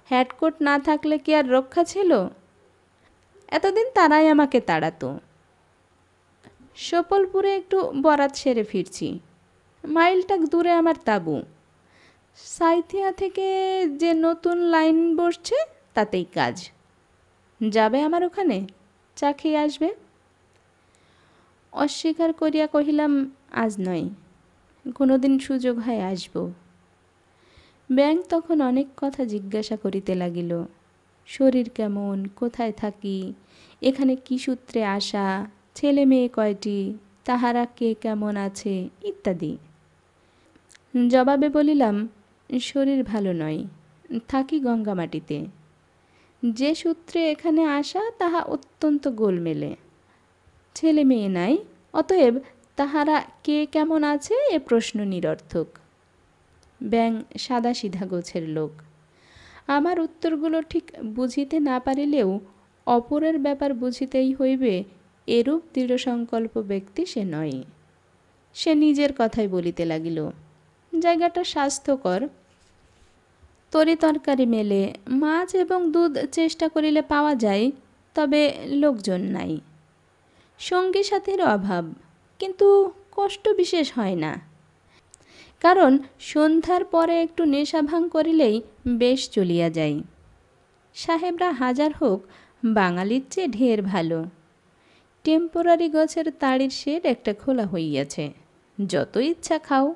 A: হ্যাটকোট না থাকলে কি আর রক্ষা ছিল? এতদিন তারাই আমাকে তাড়াতো। সপলপুরে একটু বরাত সেরে ফিরছি। মাইলটাক দূরে আমার তাঁবু। সাইথিয়া থেকে যে নতুন লাইন বসছে তাতেই কাজ। যাবে আমার ওখানে, চা খেয়ে আসবে? অস্বীকার করিয়া কহিলাম, আজ নয়, কোনোদিন সুযোগ হয় আসব। ব্যাং তখন অনেক কথা জিজ্ঞাসা করিতে লাগিল। শরীর কেমন, কোথায় থাকি, এখানে কি সূত্রে আসা, ছেলে মেয়ে কয়টি, তাহারা কে কেমন আছে ইত্যাদি। জবাবে বলিলাম, শরীর ভালো নয়, থাকি গঙ্গামাটিতে। যে সূত্রে এখানে আসা তাহা অত্যন্ত গোলমেলে। ছেলে মেয়ে নাই, অতএব তাহারা কে কেমন আছে এ প্রশ্ন নিরর্থক। ব্যাং সাদাসিধা গোছের লোক। আমার উত্তরগুলো ঠিক বুঝিতে না পারিলেও অপরের ব্যাপার বুঝিতেই হইবে এরূপ দৃঢ়সংকল্প ব্যক্তি সে নয়। সে নিজের কথাই বলিতে লাগিল, জায়গাটা স্বাস্থ্যকর, তরি তরকারি মেলে, মাছ এবং দুধ চেষ্টা করিলে পাওয়া যায়, তবে লোকজন নাই। সঙ্গী সাথীর অভাব, কিন্তু কষ্ট বিশেষ হয় না, কারণ সন্ধ্যার পরে একটু নেশা ভাঙ করিলেই বেশ চলিয়া যায়। সাহেবরা হাজার হোক বাঙালির চেয়ে ঢের ভালো। টেম্পোরারি গাছের তাড়ির শেড একটা খোলা হইয়াছে, যত ইচ্ছা খাও।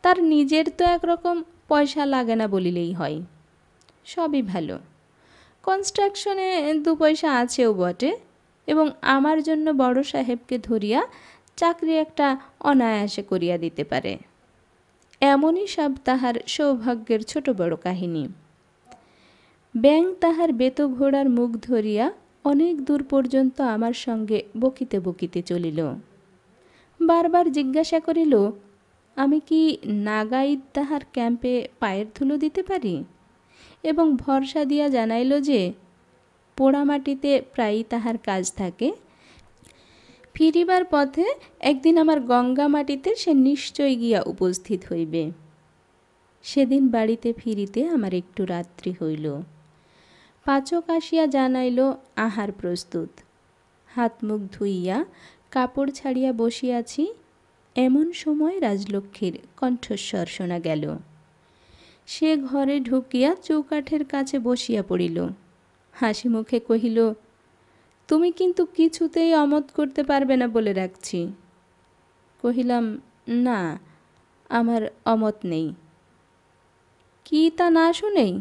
A: তার নিজের তো একরকম পয়সা লাগে না বলিলেই হয়। সবই ভালো। কনস্ট্রাকশনে 2 পয়সা আছেও বটে, এবং আমার জন্য বড় সাহেবকে ধরিয়া চাকরি একটা অনায়াসে করিয়া দিতে পারে। এমনই সব তাহার সৌভাগ্যের ছোট বড় কাহিনী। ব্যাং তাহার বেত ঘোড়ার মুখ ধরিয়া অনেক দূর পর্যন্ত আমার সঙ্গে বকিতে বকিতে চলিল। বারবার জিজ্ঞাসা করিল, আমি কি নাগাইদ তাহার ক্যাম্পে পায়ের ধুলো দিতে পারি, এবং ভরসা দিয়া জানাইল যে পোড়ামাটিতে প্রায়ই তাহার কাজ থাকে। ফিরিবার পথে একদিন আমার গঙ্গামাটিতে সে নিশ্চয় গিয়া উপস্থিত হইবে। সেদিন বাড়িতে ফিরিতে আমার একটু রাত্রি হইল। পাচক আসিয়া জানাইল আহার প্রস্তুত। হাত মুখ ধুইয়া কাপড় ছাড়িয়া বসিয়াছি, এমন সময় রাজলক্ষ্মীর কণ্ঠস্বর শোনা গেল। সে ঘরে ঢুকিয়া চৌকাঠের কাছে বসিয়া পড়িল। হাসি মুখে কহিল, তুমি কিন্তু কিছুতেই অমত করতে পারবে না বলে রাখছি। কহিলাম, না, আমার অমত নেই। কি তা না শুনেই?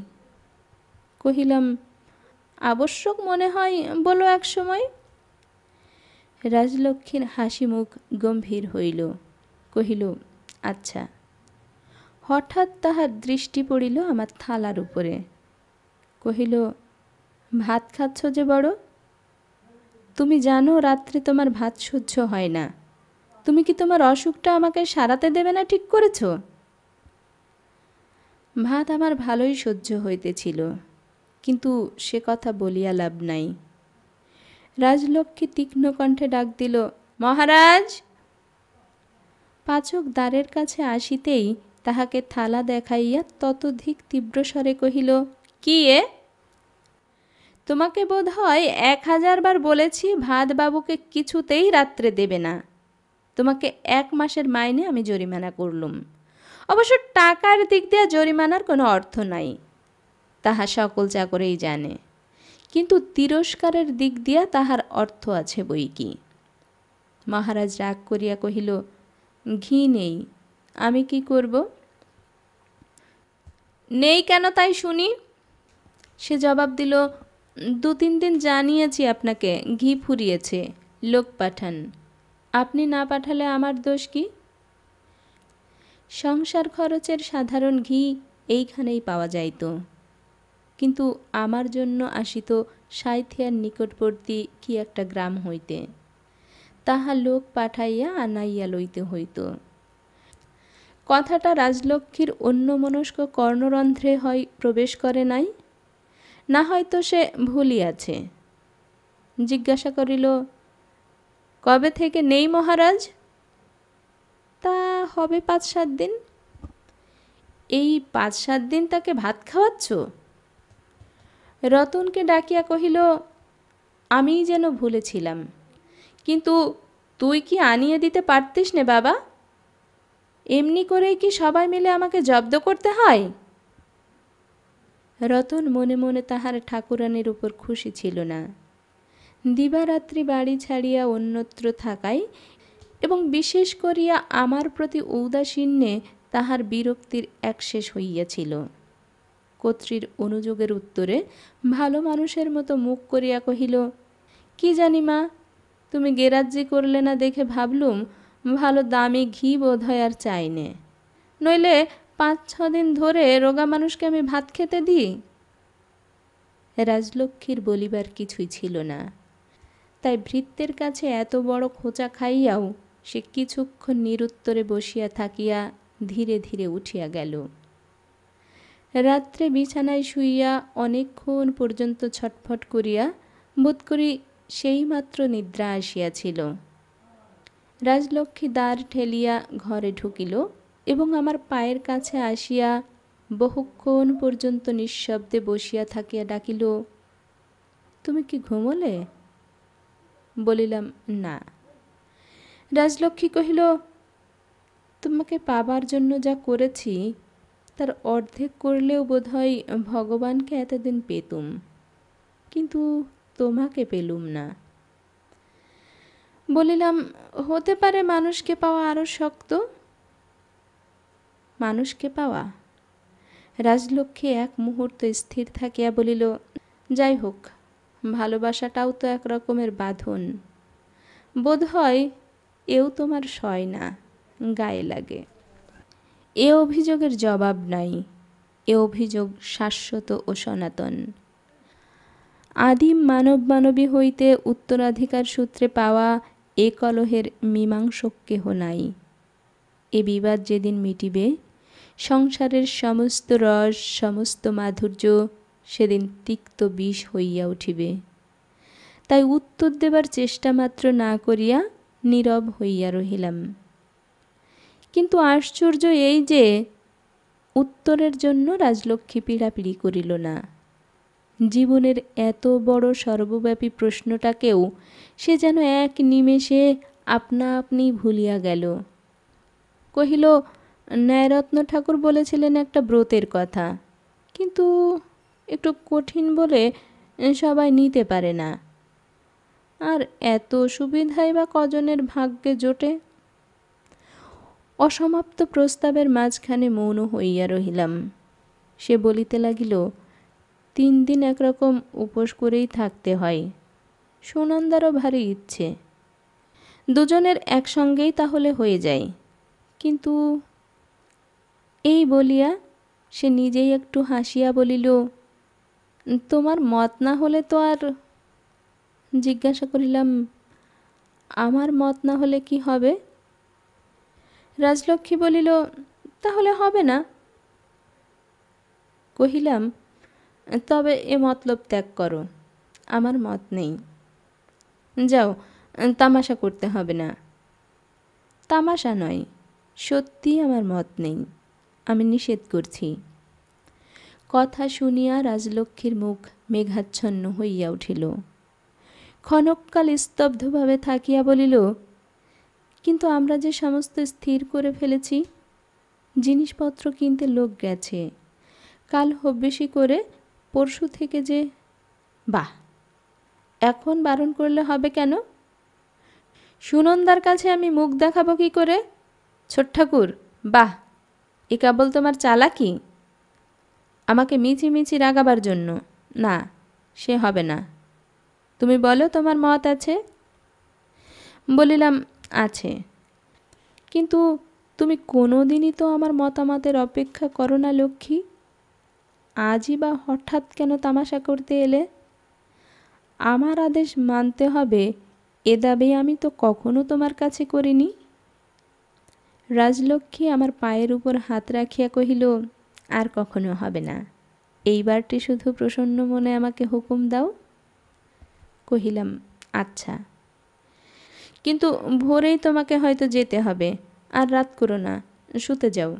A: কহিলাম, আবশ্যক মনে হয় বলো এক সময়। রাজলক্ষ্মীর হাসি মুখ গম্ভীর হইল। কহিল, আচ্ছা। হঠাৎ তাহার দৃষ্টি পড়িল আমার থালার উপরে। কহিল, ভাত খাচ্ছ যে বড়? তুমি জানো রাত্রে তোমার ভাত সহ্য হয় না। তুমি কি তোমার অসুখটা আমাকে সারাতে দেবে না ঠিক করেছ? ভাত আমার ভালোই সহ্য হইতেছিল, কিন্তু সে কথা বলিয়া লাভ নাই। রাজলক্ষ্মী তীক্ষ্ণ কণ্ঠে ডাক দিল, মহারাজ! পাচক দ্বারের কাছে আসিতেই তাহাকে থালা দেখাইয়া ততোধিক তীব্রস্বরে কহিল, কি এ? তোমাকে বোধ হয় 1000 বার বলেছি ভাত বাবুকে কিছুতেই রাত্রে দেবে না। তোমাকে 1 মাসের মাইনে আমি জরিমানা করলুম। অবশ্য টাকার দিক দিয়ে জরিমানার কোনো অর্থ নাই, তাহা সকল চাকরেই জানে, কিন্তু তিরস্কারের দিক দিয়া তাহার অর্থ আছে বই কি। মহারাজ রাগ করিয়া কহিল, ঘি নেই, আমি কি করব? নেই কেন তাই শুনি? সে জবাব দিল, 2-3 দিন জানিয়েছি আপনাকে, ঘি ফুরিয়েছে, লোক পাঠান। আপনি না পাঠালে আমার দোষ কি? সংসার খরচের সাধারণ ঘি এইখানেই পাওয়া যাইত, কিন্তু আমার জন্য আসিত সাঁইথিয়ার নিকটবর্তী কি একটা গ্রাম হইতে, তাহা লোক পাঠাইয়া আনাইয়া লইতে হইত। কথাটা রাজলক্ষ্মীর অন্যমনস্ক কর্ণরন্ধ্রে হয় প্রবেশ করে নাই, না হয়তো সে ভুলিয়াছে। জিজ্ঞাসা করিল, কবে থেকে নেই মহারাজ? তা হবে 5-7 দিন। এই 5-7 দিন তাকে ভাত খাওয়াচ্ছ? রতনকে ডাকিয়া কহিল, আমিই যেন ভুলেছিলাম, কিন্তু তুই কি আনিয়ে দিতে পারতিস নে বাবা? এমনি করেই কি সবাই মিলে আমাকে জব্দ করতে হয়? রতন মনে মনে তাহার ঠাকুরানীর উপর খুশি ছিল না। দিবারাত্রি বাড়ি ছাড়িয়া অন্যত্র থাকায় এবং বিশেষ করিয়া আমার প্রতি ঔদাসীন্যে তাহার বিরক্তির একশেষ হইয়াছিল। কর্ত্রীর অনুযোগের উত্তরে ভালো মানুষের মতো মুখ করিয়া কহিল, কি জানি মা, তুমি গেরাজ্জি করলে না দেখে ভাবলুম ভালো দামি ঘি বোধ হয় আর চাইনে, নইলে 5-6 দিন ধরে রোগা মানুষকে আমি ভাত খেতে দিই। রাজলক্ষ্মীর বলিবার কিছুই ছিল না, তাই ভৃত্যের কাছে এত বড় খোঁচা খাইয়াও সে কিছুক্ষণ নিরুত্তরে বসিয়া থাকিয়া ধীরে ধীরে উঠিয়া গেল। রাত্রে বিছানায় শুইয়া অনেকক্ষণ পর্যন্ত ছটফট করিয়া বোধ করি সেইমাত্র নিদ্রা আসিয়াছিল। রাজলক্ষ্মী দ্বার ঠেলিয়া ঘরে ঢুকিল এবং আমার পায়ের কাছে আসিয়া বহুক্ষণ পর্যন্ত নিঃশব্দে বসিয়া থাকিয়া ডাকিল, তুমি কি ঘুমোলে? বলিলাম, না। রাজলক্ষ্মী কহিল, তোমাকে পাবার জন্য যা করেছি তার অর্ধেক করলেও বোধহয় ভগবানকে এতদিন পেতুম, কিন্তু তোমাকে পেলুম না। বলিলাম, হতে পারে মানুষকে পাওয়া আরও শক্ত। মানুষকে পাওয়া? রাজলক্ষ্মী এক মুহূর্ত স্থির থাকিয়া বলিল, যাই হোক, ভালোবাসাটাও তো এক রকমের বাঁধন। বোধ হয় এও তোমার সয় না, গায়ে লাগে। এ অভিযোগের জবাব নাই, এ অভিযোগ শাশ্বত ও সনাতন। আদিম মানব মানবী হইতে উত্তরাধিকার সূত্রে পাওয়া এ কলহের মীমাংসক কেহ নাই। এ বিবাদ যেদিন মিটিবে, সংসারের সমস্ত রস সমস্ত মাধুর্য সেদিন তিক্ত বিষ হইয়া উঠিবে। তাই উত্তর দেবার চেষ্টা মাত্র না করিয়া নীরব হইয়া রহিলাম। কিন্তু আশ্চর্য এই যে উত্তরের জন্য রাজলক্ষ্মী পীড়াপিড়ি করিল না। জীবনের এত বড় সর্বব্যাপী প্রশ্নটাকেও সে যেন এক নিমেষে আপনা আপনি ভুলিয়া গেল। কহিল, ন্যায়রত্ন ঠাকুর বলেছিলেন একটা ব্রতের কথা, কিন্তু একটু কঠিন বলে সবাই নিতে পারে না, আর এত সুবিধাই বা কজনের ভাগ্যে জোটে। অসমাপ্ত প্রস্তাবের মাঝখানে মৌন হইয়া রহিলাম। সে বলিতে লাগিল, 3 দিন একরকম উপোস করেই থাকতে হয়। সুনন্দারও ভারী ইচ্ছে, দুজনের একসঙ্গেই তাহলে হয়ে যায়। কিন্তু এই বলিয়া সে নিজেই একটু হাসিয়া বলিল, তোমার মত না হলে তো আর। জিজ্ঞাসা করিলাম, আমার মত না হলে কি হবে? রাজলক্ষ্মী বলিল, তাহলে হবে না। কহিলাম, তবে এ মতলব ত্যাগ করো, আমার মত নেই। যাও, তামাশা করতে হবে না। তামাশা নয়, সত্যি আমার মত নেই, আমি নিষেধ করছি। কথা শুনিয়া রাজলক্ষ্মীর মুখ মেঘাচ্ছন্ন হইয়া উঠিল। ক্ষণকাল স্তব্ধভাবে থাকিয়া বলিল, কিন্তু আমরা যে সমস্ত স্থির করে ফেলেছি, জিনিসপত্র কিনতে লোক গেছে, কাল হব্বেশি করে পরশু থেকে যে। বাহ, এখন বারণ করলে হবে কেন? সুনন্দার কাছে আমি মুখ দেখাবো কি করে? ছোট ঠাকুর, বাহ, এ কেবল তোমার চালাকি, আমাকে মিছি মিছি রাগাবার জন্য। না, সে হবে না। তুমি বলো তোমার মত আছে। বলিলাম, আছে, কিন্তু তুমি কোনো দিনই তো আমার মতামতের অপেক্ষা করো না লক্ষ্মী। আজই বা হঠাৎ কেন তামাশা করতে এলে? আমার আদেশ মানতে হবে, এ দাবি আমি তো কখনো তোমার কাছে করিনি। রাজলক্ষ্মী আমার পায়ের উপর হাত রাখিয়া কহিল, আর কখনো হবে না, এইবারটি শুধু প্রসন্ন মনে আমাকে হুকুম দাও। কহিলাম, আচ্ছা, কিন্তু ভোরেই তোমাকে হয়তো যেতে হবে, আর রাত করো না, শুতে যাও।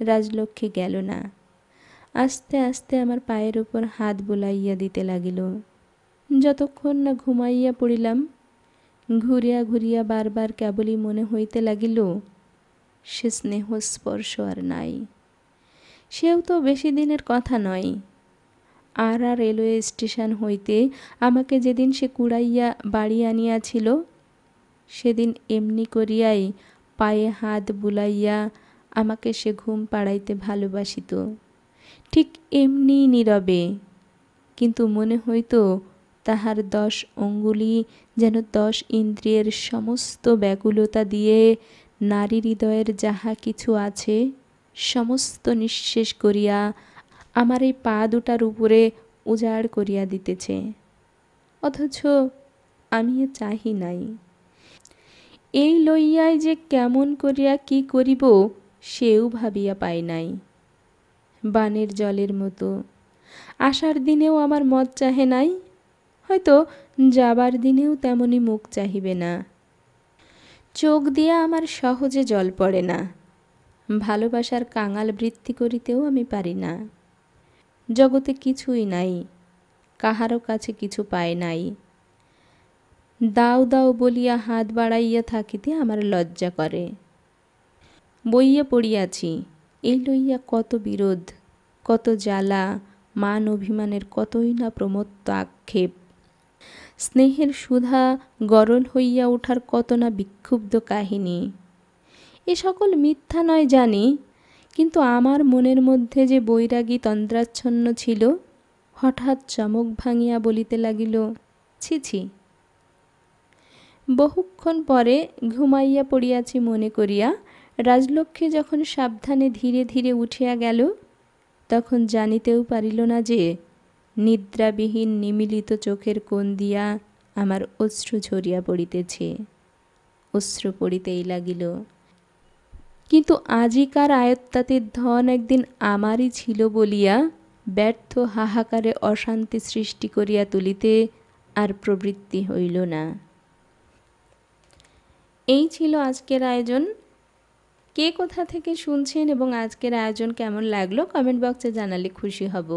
A: রাজলক্ষ্মী গেল না, আস্তে আস্তে আমার পায়ের উপর হাত বুলাইয়া দিতে লাগিল। যতক্ষণ না ঘুমাইয়া পড়িলাম, ঘুরিয়া ঘুরিয়া বারবার কেবলই মনে হইতে লাগিল, সে স্নেহ স্পর্শ আর নাই। সেও তো বেশি দিনের কথা নয়। আর রেলওয়ে স্টেশন হইতে আমাকে যেদিন সে কুড়াইয়া বাড়ি আনিয়াছিল, সেদিন এমনি করিয়াই পায়ে হাত বুলাইয়া আমাকে সে ঘুম পাড়াইতে ভালোবাসিত, ঠিক এমনি নীরবে, কিন্তু মনে হইত তাহার 10 অঙ্গুলি যেন 10 ইন্দ্রিয়ের সমস্ত ব্যাকুলতা দিয়ে নারী হৃদয়ের যাহা কিছু আছে সমস্ত নিঃশেষ করিয়া আমার এই পা দুটার উপরে উজাড় করিয়া দিতেছে। অথচ আমি এ চাহি নাই। এই লইয়াই যে কেমন করিয়া কি করিব সেও ভাবিয়া পাই নাই। বানের জলের মতো আসার দিনেও আমার মত চাহে নাই, হয়তো যাবার দিনেও তেমনি মুখ চাহিবে না। চোখ দিয়া আমার সহজে জল পড়ে না, ভালোবাসার কাঙাল বৃত্তি করিতেও আমি পারি না। জগতে কিছুই নাই, কাহারও কাছে কিছু পায় নাই। দাও দাও বলিয়া হাত বাড়াইয়া থাকিতে আমার লজ্জা করে। বইয়া পড়িয়াছি, এই লইয়া কত বিরোধ, কত জ্বালা, মান অভিমানের কতই না প্রমত্ত আক্ষেপ, স্নেহের সুধা গরল হইয়া ওঠার কত না বিক্ষুব্ধ কাহিনী। এ সকল মিথ্যা নয় জানি, কিন্তু আমার মনের মধ্যে যে বৈরাগী তন্দ্রাচ্ছন্ন ছিল, হঠাৎ চমক ভাঙিয়া বলিতে লাগিল, ছি ছি। বহুক্ষণ পরে ঘুমাইয়া পড়িয়াছি মনে করিয়া রাজলক্ষ্মী যখন সাবধানে ধীরে ধীরে উঠিয়া গেল, তখন জানিতেও পারিল না যে নিদ্রাবিহীন নিমিলিত চোখের কোণ দিয়া আমার অশ্রু ঝরিয়া পড়িতেছে। অশ্রু পড়িতেই লাগিল, কিন্তু আজিকার আয়ত্তাতির ধন একদিন আমারই ছিল বলিয়া ব্যর্থ হাহাকারে অশান্তি সৃষ্টি করিয়া তুলিতে আর প্রবৃত্তি হইল না। এই ছিল আজকের আয়োজন। কে কোথা থেকে শুনছেন এবং আজকের আয়োজন কেমন লাগলো কমেন্ট বক্সে জানালে খুশি হব।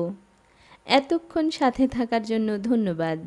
A: এতক্ষণ সাথে থাকার জন্য ধন্যবাদ।